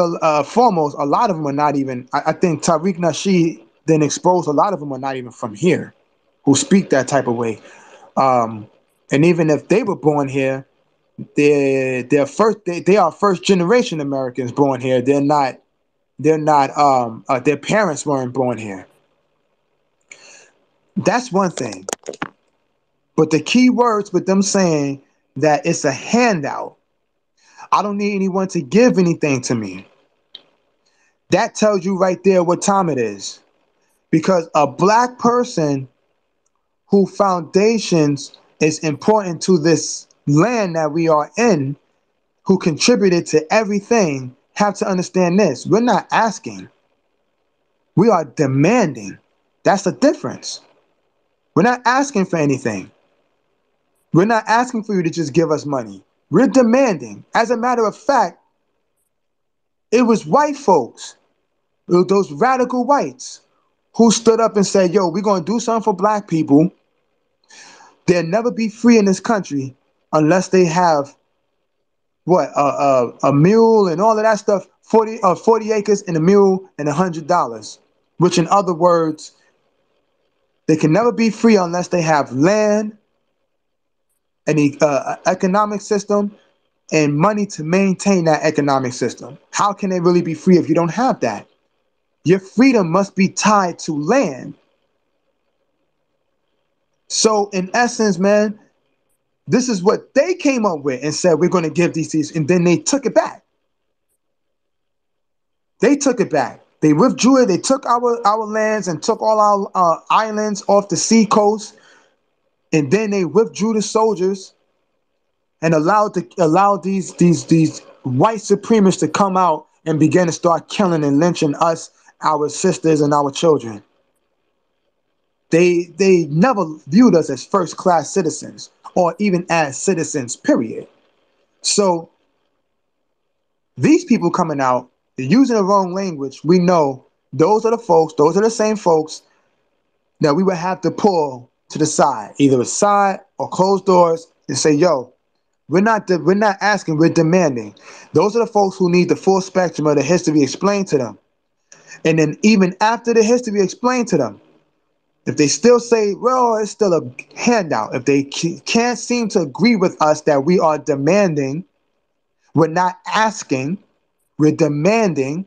foremost, a lot of them are not even. I think Tariq Nasheed then exposed a lot of them are not even from here, who speak that type of way. Um, and even if they were born here, they are first generation Americans born here. They're not their parents weren't born here. That's one thing. But the key words with them saying that it's a handout. I don't need anyone to give anything to me. That tells you right there what time it is. Because a black person who foundations is important to this land that we are in, who contributed to everything, have to understand this. We're not asking. We are demanding. That's the difference. We're not asking for anything. We're not asking for you to just give us money. We're demanding. As a matter of fact, it was white folks, those radical whites, who stood up and said, yo, we're going to do something for black people. They'll never be free in this country unless they have what a mule and all of that stuff, 40 acres and a mule and $100, which in other words, they can never be free unless they have land, an economic system, and money to maintain that economic system. How can they really be free if you don't have that? Your freedom must be tied to land. So in essence, man, this is what they came up with and said we're going to give these, and then they took it back. They took it back. They withdrew it. They took our lands and took all our islands off the sea coast, and then they withdrew the soldiers and allowed these white supremacists to come out and begin to start killing and lynching us, our sisters, and our children. They never viewed us as first class citizens or even as citizens, period. So these people coming out, they're using the wrong language. We know those are the folks, those are the same folks Now we would have to pull to the side, either a side or closed doors, and say, "Yo, we're not asking, we're demanding." Those are the folks who need the full spectrum of the history explained to them. And then even after the history explained to them, if they still say, "Well, it's still a handout," if they can't seem to agree with us that we are demanding, we're not asking, we're demanding,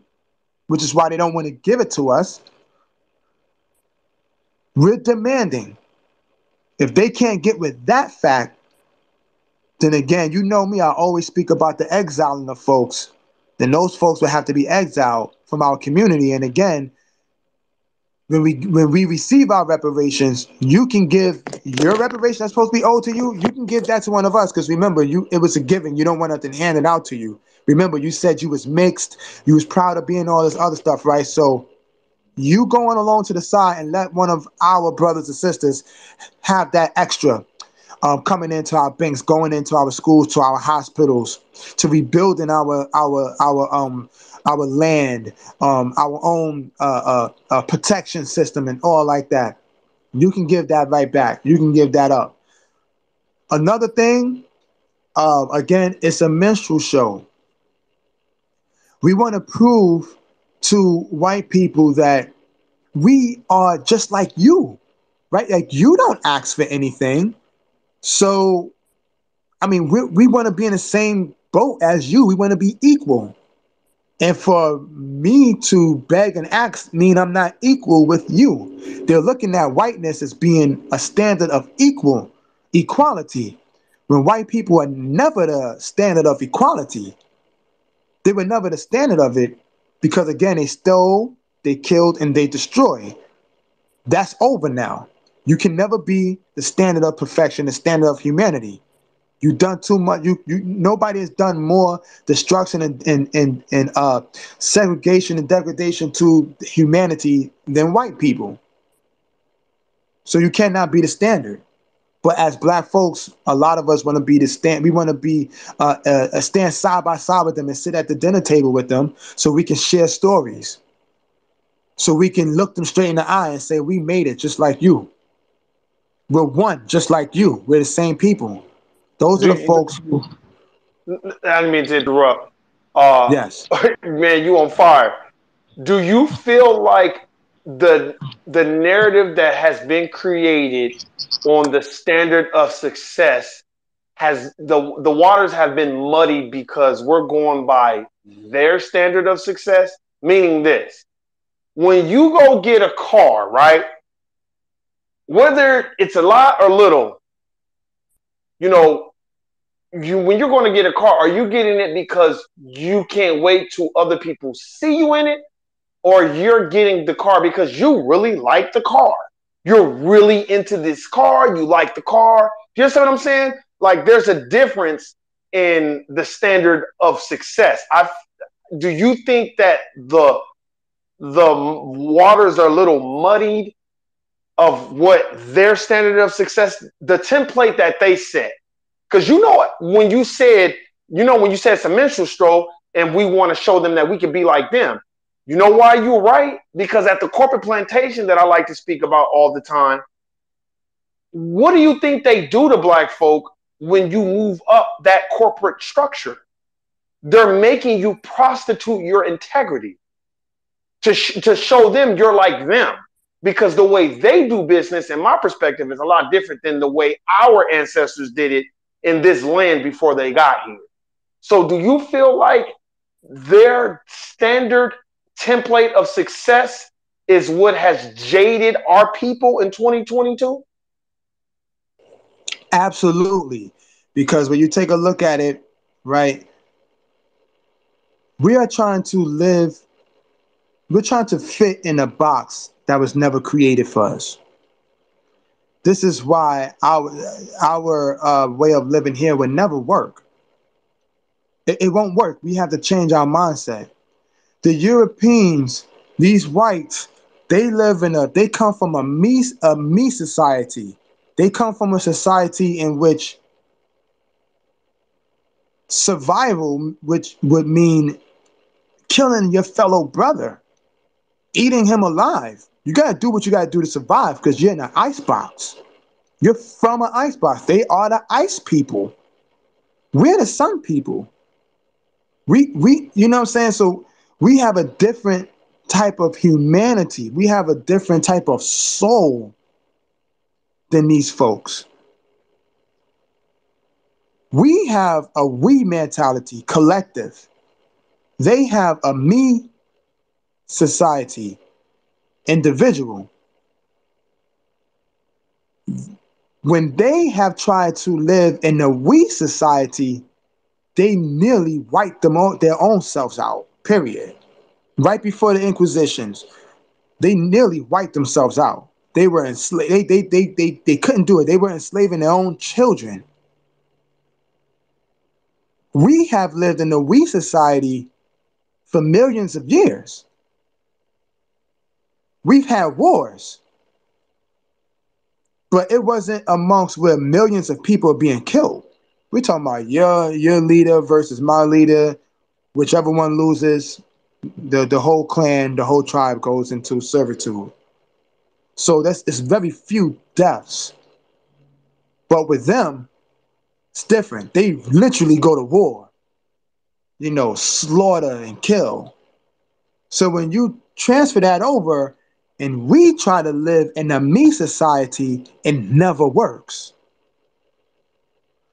which is why they don't want to give it to us. We're demanding. If they can't get with that fact, then again, you know me, I always speak about the exiling of folks. Then those folks will have to be exiled from our community. And again, when we receive our reparations, you can give your reparation that's supposed to be owed to you. You can give that to one of us, because remember, it was a giving. You don't want nothing handed out to you. Remember, you said you was mixed. You was proud of being all this other stuff, right? So you going along to the side and let one of our brothers and sisters have that extra, coming into our banks, going into our schools, to our hospitals, to rebuilding our land, our own protection system, and all like that. You can give that right back. You can give that up. Another thing, again, it's a minstrel show. We want to prove to white people that we are just like you, right? Like, you don't ask for anything. So, I mean, we want to be in the same boat as you. We want to be equal. And for me to beg and ask mean I'm not equal with you. They're looking at whiteness as being a standard of equality. When white people are never the standard of equality. They were never the standard of it, because again, they stole, they killed, and they destroyed. That's over now. You can never be the standard of perfection, the standard of humanity. You've done too much. Nobody has done more destruction and segregation and degradation to humanity than white people. So you cannot be the standard. But as black folks, a lot of us want to be the stand. We want to be stand side by side with them and sit at the dinner table with them, so we can share stories. So we can look them straight in the eye and say, "We made it just like you. We're one just like you. We're the same people." Those are Do the you, folks who, I didn't mean to interrupt. Uh, yes. man, you on fire. Do you feel like the the narrative that has been created on the standard of success has the waters have been muddied because we're going by their standard of success? Meaning this: when you go get a car, right? Whether it's a lot or little, you know, when you're going to get a car, are you getting it because you can't wait till other people see you in it, or you're getting the car because you really like the car? You're really into this car. You like the car. Do you understand what I'm saying? Like, there's a difference in the standard of success. Do you think that the waters are a little muddied of what their standard of success, the template that they set? Because you know what, when you said it's a menstrual stroll and we want to show them that we can be like them. You know why you're right? Because at the corporate plantation that I like to speak about all the time, what do you think they do to black folk when you move up that corporate structure? They're making you prostitute your integrity to show them you're like them. Because the way they do business, in my perspective, is a lot different than the way our ancestors did it in this land before they got here. So, do you feel like their standard template of success is what has jaded our people in 2022? Absolutely. Because when you take a look at it, right, we are trying to live, we're trying to fit in a box that was never created for us. This is why our way of living here would never work. It won't work. We have to change our mindset. The Europeans, these whites, they come from a me society. They come from a society in which survival, which would mean killing your fellow brother. eating him alive. You got to do what you got to do to survive because you're in an icebox. You're from an icebox. They are the ice people. We're the sun people. You know what I'm saying? So we have a different type of humanity. We have a different type of soul than these folks. We have a we mentality, collective. They have a me society, individual. When they have tried to live in a we society, they nearly wiped their own selves out, period. Right before the Inquisitions, they nearly wiped themselves out. They were enslaved. They couldn't do it. They were enslaving their own children. We have lived in a we society for millions of years. We've had wars, but it wasn't amongst where millions of people are being killed. We're talking about your leader versus my leader. Whichever one loses, the whole clan, the whole tribe goes into servitude. So it's very few deaths. But with them, it's different. They literally go to war, slaughter and kill. So when you transfer that over and we try to live in a me society, it never works.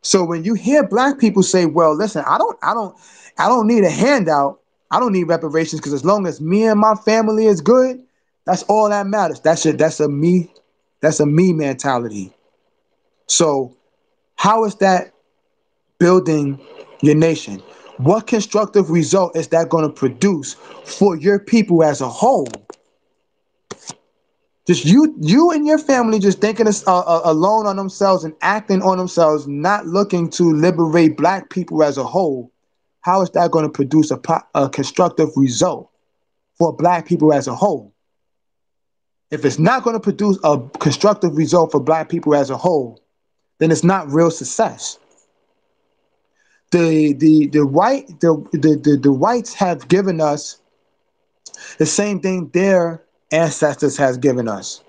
So when you hear black people say, well, listen, I don't need a handout. I don't need reparations because as long as me and my family is good, that's all that matters. That's a me mentality. So how is that building your nation? What constructive result is that going to produce for your people as a whole? Just you and your family just thinking alone on themselves and acting on themselves, not looking to liberate black people as a whole. How is that going to produce a constructive result for black people as a whole? If it's not going to produce a constructive result for black people as a whole, then it's not real success. The whites have given us the same thing their ancestors has given us.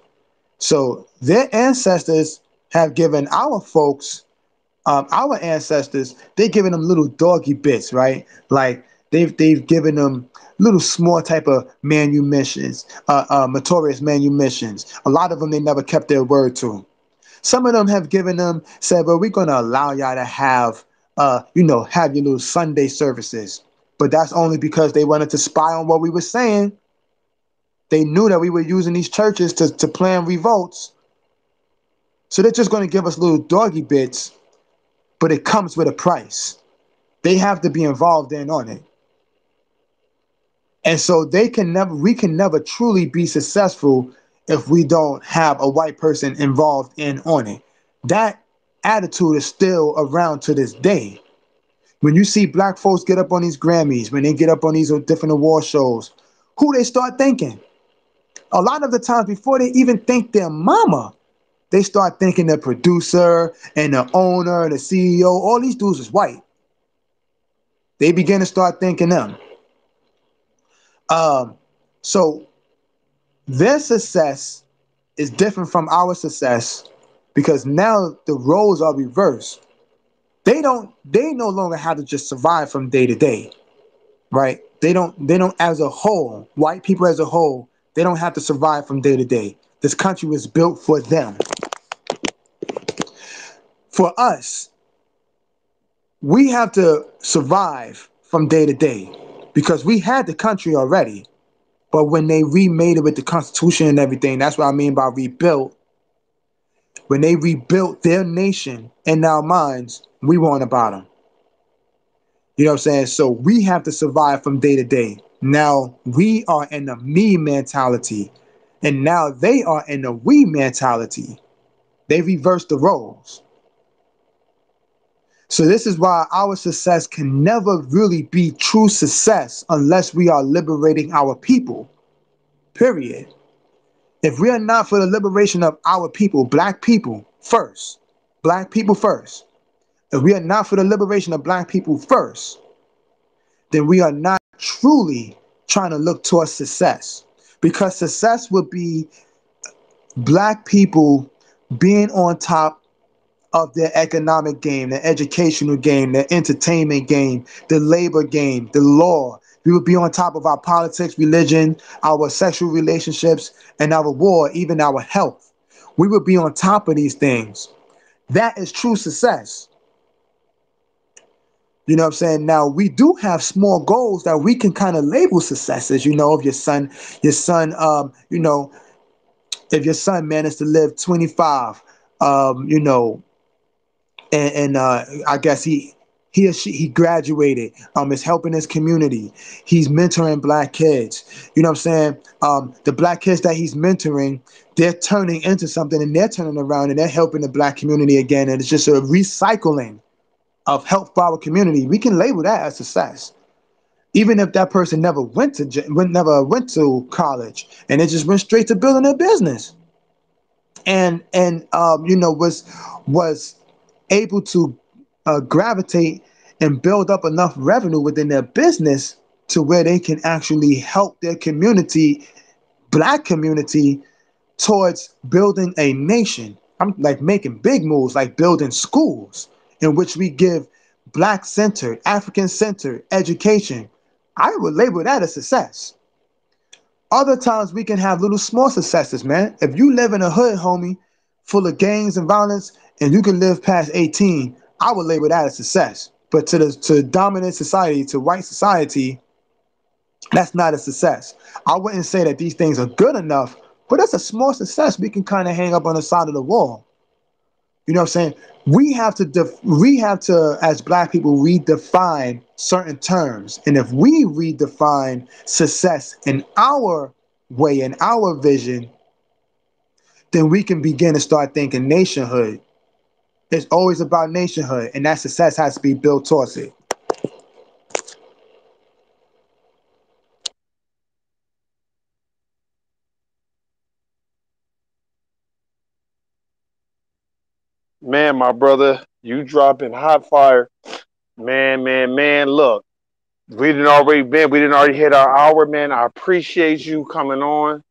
So their ancestors have given our folks, our ancestors, they've given them little doggy bits, right? Like they've given them little small type of manumissions, notorious manumissions. A lot of them they never kept their word to. Some of them have given them said, well, we're gonna allow y'all to have your little Sunday services. But that's only because they wanted to spy on what we were saying. They knew that we were using these churches to plan revolts. So they're just going to give us little doggy bits, but it comes with a price. They have to be involved in on it. And so we can never truly be successful if we don't have a white person involved in on it. That attitude is still around to this day. When you see black folks get up on these Grammys, when they get up on these different award shows, who they start thinking? A lot of the times before they even think their mama, they start thinking the producer and the owner, the CEO, all these dudes is white. They begin to start thinking them. So their success is different from our success because now the roles are reversed. They no longer have to just survive from day to day, right? They don't as a whole, white people as a whole, they don't have to survive from day to day. This country was built for them. For us, we have to survive from day to day because we had the country already. But when they remade it with the Constitution and everything, that's what I mean by rebuilt. When they rebuilt their nation in our minds, we weren't about them. You know what I'm saying? So we have to survive from day to day. Now we are in the me mentality, and now they are in the we mentality. They reversed the roles. So this is why our success can never really be true success unless we are liberating our people, period. If we are not for the liberation of our people, black people first, if we are not for the liberation of black people first, then we are not truly trying to look towards success. because success would be black people being on top of their economic game, their educational game, their entertainment game, the labor game, the law. We would be on top of our politics, religion, our sexual relationships, and our war, even our health. We would be on top of these things. That is true success. You know what I'm saying? Now we do have small goals that we can kind of label successes. You know, if if your son managed to live 25, you know, and I guess he or he graduated, is helping his community, he's mentoring black kids, you know what I'm saying, the black kids that he's mentoring, they're turning into something and they're turning around and they're helping the black community again, and it's just a recycling of help for our community. We can label that as success, even if that person never went to college and they just went straight to building their business, and you know, was able to gravitate and build up enough revenue within their business to where they can actually help their community, black community, towards building a nation. I'm like making big moves, like building schools in which we give black centered, African centered education. I would label that a success. Other times we can have little small successes, man. If you live in a hood, homie, full of gangs and violence, and you can live past 18, I would label that a success. But to dominant society, to white society, that's not a success. I wouldn't say that these things are good enough, but that's a small success we can kind of hang up on the side of the wall. You know what I'm saying? We have to, as black people, redefine certain terms. And if we redefine success in our way, in our vision, then we can begin to start thinking nationhood. It's always about nationhood, and that success has to be built towards it. Man, my brother, you dropping hot fire. Man. Look, we didn't already hit our hour, man. I appreciate you coming on,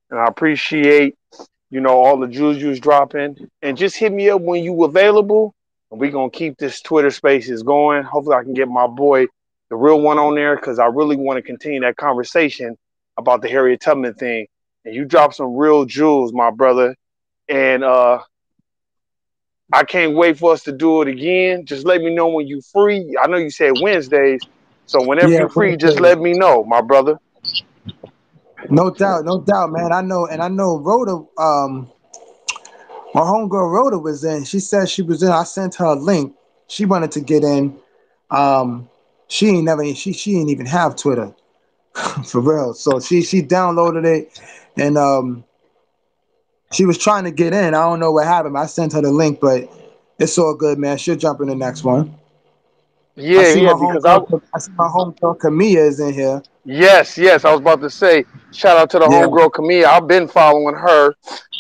and I appreciate, all the jewels you was dropping. And just hit me up when you available, and we gonna keep this Twitter Spaces going. Hopefully, I can get my boy, the real one, on there because I really want to continue that conversation about the Harriet Tubman thing. And you dropped some real jewels, my brother. And I can't wait for us to do it again. Just let me know when you free. I know you said Wednesdays, so whenever Yeah, you free, just let me know, my brother. no doubt, no doubt, man. I know, and I know Rhoda, my homegirl Rhoda was in. She said she was in. I sent her a link. She wanted to get in. Um, she ain't even have Twitter for real. So she downloaded it, and she was trying to get in. I don't know what happened. I sent her the link, but it's all good, man. She'll jump in the next one. Yeah, yeah, because I see my homegirl Camilla is in here. yes, I was about to say shout out to the Yeah, homegirl Camille. I've been following her,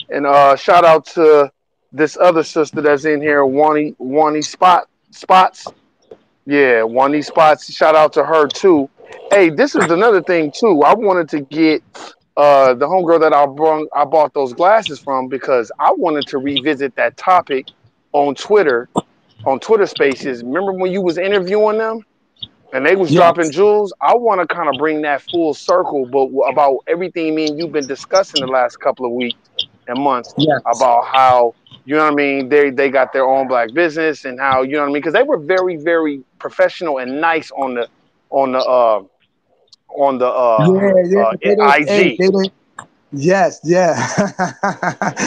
and shout out to this other sister that's in here, Wani Spots. Yeah, Wani Spots. Shout out to her too. Hey, this is another thing too. I wanted to get the homegirl that I bought those glasses from because I wanted to revisit that topic on Twitter, on Twitter Spaces. Remember when you was interviewing them and they was dropping yes, jewels? I want to kind of bring that full circle, but about everything me and you've been discussing the last couple of weeks and months yes, about how, you know what I mean, they got their own black business and how, you know what I mean, because they were very professional and nice on the on the yeah. They didn't. Hey, IG. they didn't. Yes, yeah.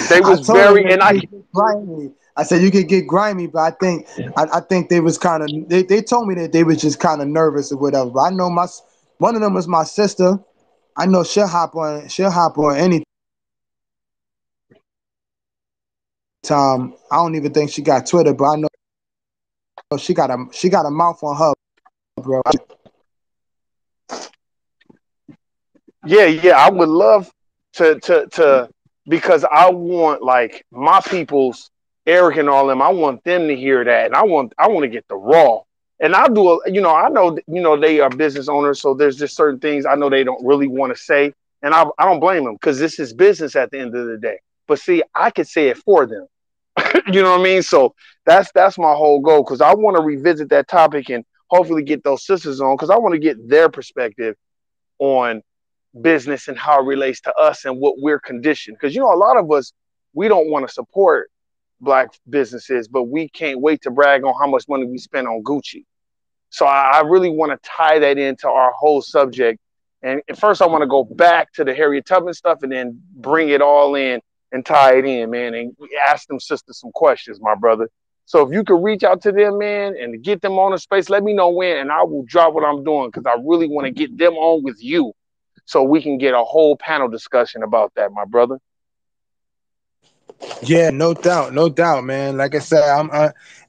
They I was told her very, that and you could get grimy. I said you could get grimy, but I think they was kind of they told me that they was just kind of nervous or whatever. But I know one of them was my sister. I know she'll hop on any time. I don't even think she got Twitter, but I know she got a mouth on her, bro. yeah, I would love to because I want like my people's Eric and all them. I want them to hear that, and I want to get the raw. And I do, I know, they are business owners, so there's just certain things I know they don't really want to say. And I don't blame them because this is business at the end of the day. But see, I could say it for them. You know what I mean? So that's my whole goal because I want to revisit that topic and hopefully get those sisters on because I want to get their perspective on business and how it relates to us and what we're conditioned. Because a lot of us we don't want to support black businesses, but we can't wait to brag on how much money we spend on Gucci. So I really want to tie that into our whole subject. And first, I want to go back to the Harriet Tubman stuff and then bring it all in and tie it in, man, and ask them sisters some questions, my brother. So if you could reach out to them, man, and get them on the space, let me know when, and I will drop what I'm doing because I really want to get them on with you so we can get a whole panel discussion about that, my brother. Yeah, no doubt, man. Like I said,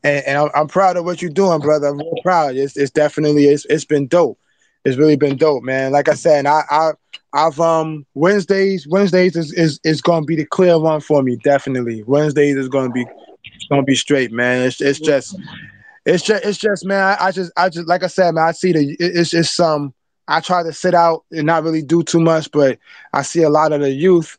I'm proud of what you're doing, brother. I'm real proud. It's definitely it's been dope. It's really been dope, man. Like I said, and I've Wednesdays is gonna be the clear one for me. Definitely, Wednesdays is gonna be straight, man. It's just, man. I just, like I said, man. I see it's just some. I try to sit out and not really do too much, but I see a lot of the youth,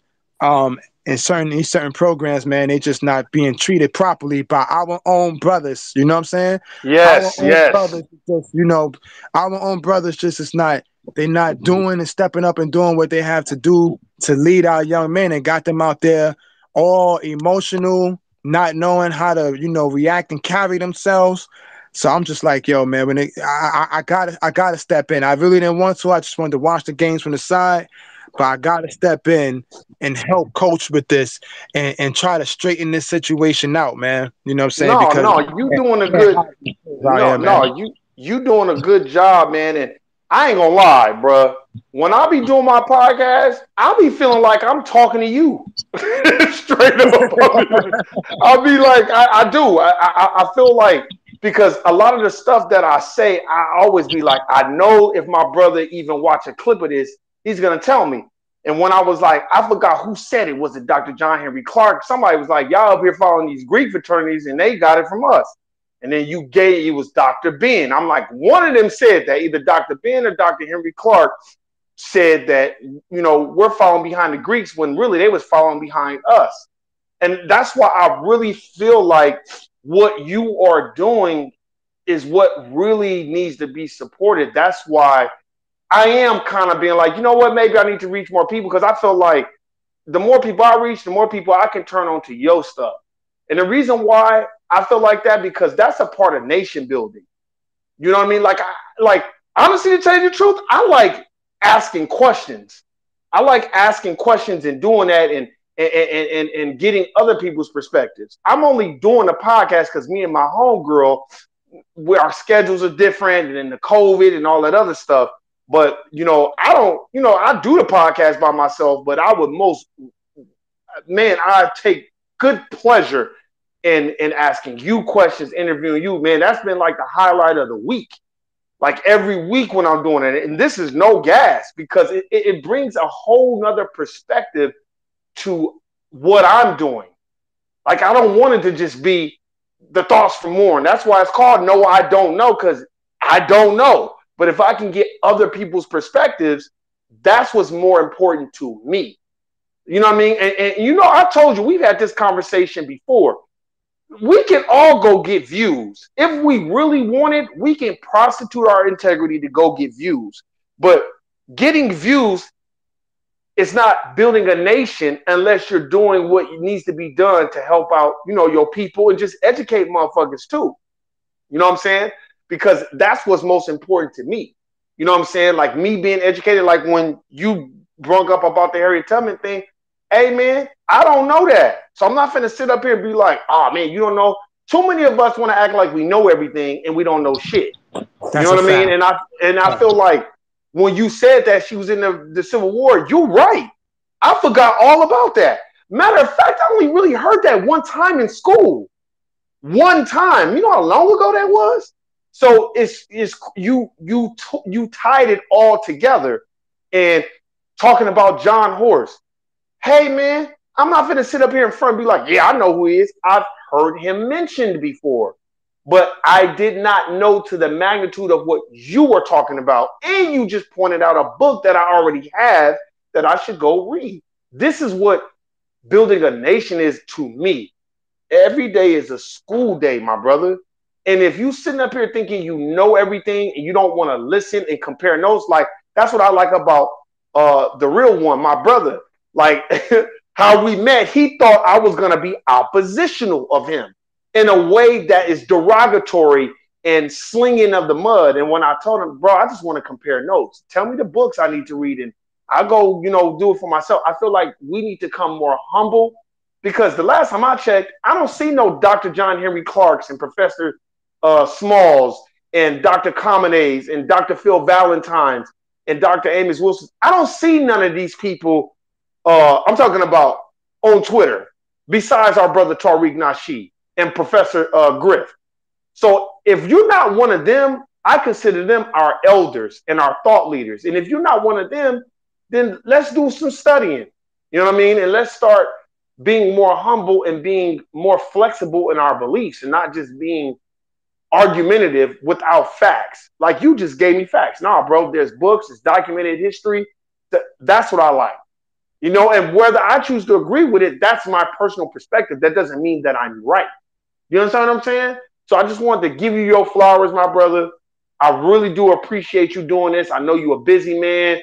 in certain programs, man. They just not being treated properly by our own brothers. You know what I'm saying? Our Yes, own yes. brothers, just our own brothers. Just is not. They not doing and stepping up and doing what they have to do to lead our young men and got them out there all emotional, not knowing how to react and carry themselves. So I'm just like, yo, man, I gotta step in. I really didn't want to. I just wanted to watch the games from the side, but I gotta step in and help coach with this and try to straighten this situation out, man. You know what I'm saying? No, Because no, you doing a can't good. hide these things out No, here, man. no, you doing a good job, man. And I ain't gonna lie, bro. When I be doing my podcast, I'll be feeling like I'm talking to you, straight up. I'll be like, I do. I feel like because a lot of the stuff that I say, I always be like, I know if my brother even watch a clip of this, he's gonna tell me. And when I was like, I forgot who said it. Was it Dr. John Henry Clark? Somebody was like, y'all up here following these Greek fraternities, and they got it from us. And then it was Dr. Ben. I'm like, one of them said that, either Dr. Ben or Dr. Henry Clark said that, we're following behind the Greeks when really they was following behind us. And that's why I really feel like what you are doing is what really needs to be supported. That's why I am kind of being like, you know what, maybe I need to reach more people because I feel like the more people I reach, the more people I can turn on to your stuff. And the reason why I feel like that, because that's a part of nation building. You know what I mean? Like honestly, to tell you the truth, I like asking questions. I like asking questions and doing that and getting other people's perspectives. I'm only doing the podcast because me and my homegirl, where our schedules are different and then the COVID and all that other stuff. But I don't, I do the podcast by myself, but I take good pleasure in asking you questions, interviewing you, man. That's been like the highlight of the week. Like every week when I'm doing it. And this is no gas because it brings a whole nother perspective to what I'm doing. Like I don't want it to just be the thoughts from more. And that's why it's called No, I Don't Know, because I don't know. But if I can get other people's perspectives, that's what's more important to me. You know what I mean? And I told you we've had this conversation before. We can all go get views. If we really want it, we can prostitute our integrity to go get views. But getting views is not building a nation unless you're doing what needs to be done to help out, your people and just educate motherfuckers too. You know what I'm saying? Because that's what's most important to me. You know what I'm saying? Like me being educated, like when you brought up about the Harriet Tubman thing, hey man, I don't know that. So I'm not finna sit up here and be like, oh man, you don't know. Too many of us want to act like we know everything and we don't know shit. You know That's a what I mean? fact. And I feel like when you said that she was in the Civil War, you're right. I forgot all about that. Matter of fact, I only really heard that one time in school. One time. You know how long ago that was? So it's you tied it all together and talking about John Horse. Hey man, I'm not gonna sit up here in front and be like, yeah, I know who he is. I've heard him mentioned before. But I did not know to the magnitude of what you were talking about. And you just pointed out a book that I already have that I should go read. This is what building a nation is to me. Every day is a school day, my brother. And if you sitting up here thinking you know everything and you don't want to listen and compare notes, like that's what I like about the real one, my brother. Like how we met, he thought I was gonna be oppositional of him in a way that is derogatory and slinging of the mud. And when I told him, bro, I just want to compare notes. Tell me the books I need to read, and I'll go, do it for myself. I feel like we need to come more humble because the last time I checked, I don't see no Dr. John Henry Clarks and Professor Smalls and Dr. Comenes and Dr. Phil Valentines and Dr. Amos Wilson. I don't see none of these people. I'm talking about on Twitter, besides our brother Tariq Nasheed and Professor Griff. So if you're not one of them, I consider them our elders and our thought leaders. And if you're not one of them, then let's do some studying. You know what I mean? And let's start being more humble and being more flexible in our beliefs and not just being argumentative without facts. Like you just gave me facts. Nah, bro, there's books, it's documented history. That's what I like. And whether I choose to agree with it, that's my personal perspective. That doesn't mean that I'm right. You understand what I'm saying? So I just wanted to give you your flowers, my brother. I really do appreciate you doing this. I know you're a busy man.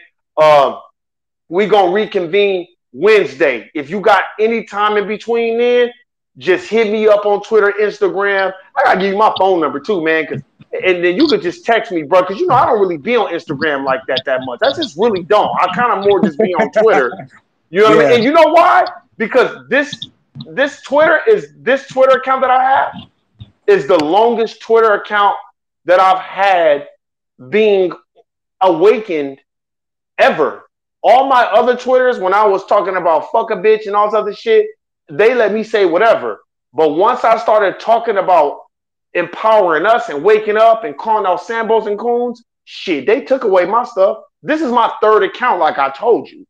We're going to reconvene Wednesday. If you got any time in between then, just hit me up on Twitter, Instagram. I got to give you my phone number too, man. And then you could just text me, bro, because, I don't really be on Instagram like that much. I just really don't. I kind of more just be on Twitter. You know what I mean? And you know why? Because this Twitter account that I have is the longest Twitter account that I've had being awakened ever. All my other Twitters, when I was talking about fuck a bitch and all this other shit, they let me say whatever. But once I started talking about empowering us and waking up and calling out Sambos and Coons, shit, they took away my stuff. This is my third account, like I told you.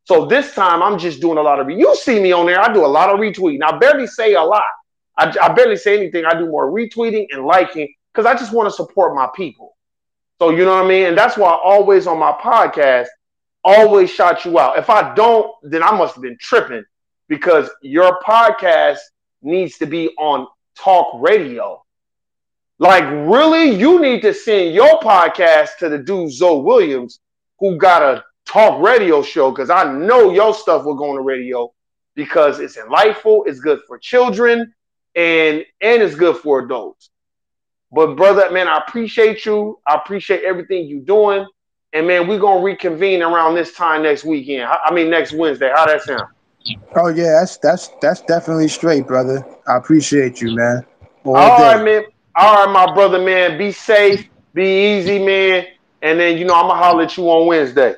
So this time I'm just doing a lot of you see me on there. I do a lot of retweeting. I barely say a lot. I barely say anything. I do more retweeting and liking because I just want to support my people. So you know what I mean? And that's why always on my podcast, always shout you out. If I don't, then I must have been tripping because your podcast needs to be on talk radio. Like really, you need to send your podcast to the dude Zoe Williams who got a talk radio show because I know your stuff will go on the radio because it's enlightful, it's good for children, and it's good for adults. But brother, man, I appreciate you. I appreciate everything you're doing. And man, we're gonna reconvene around this time next weekend. Next Wednesday. How that sound? Oh yeah, that's definitely straight, brother. I appreciate you, man. All All day. right, man. All right, my brother, man. Be safe, be easy, man. And then I'm gonna holler at you on Wednesday.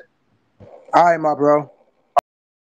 All right, my bro.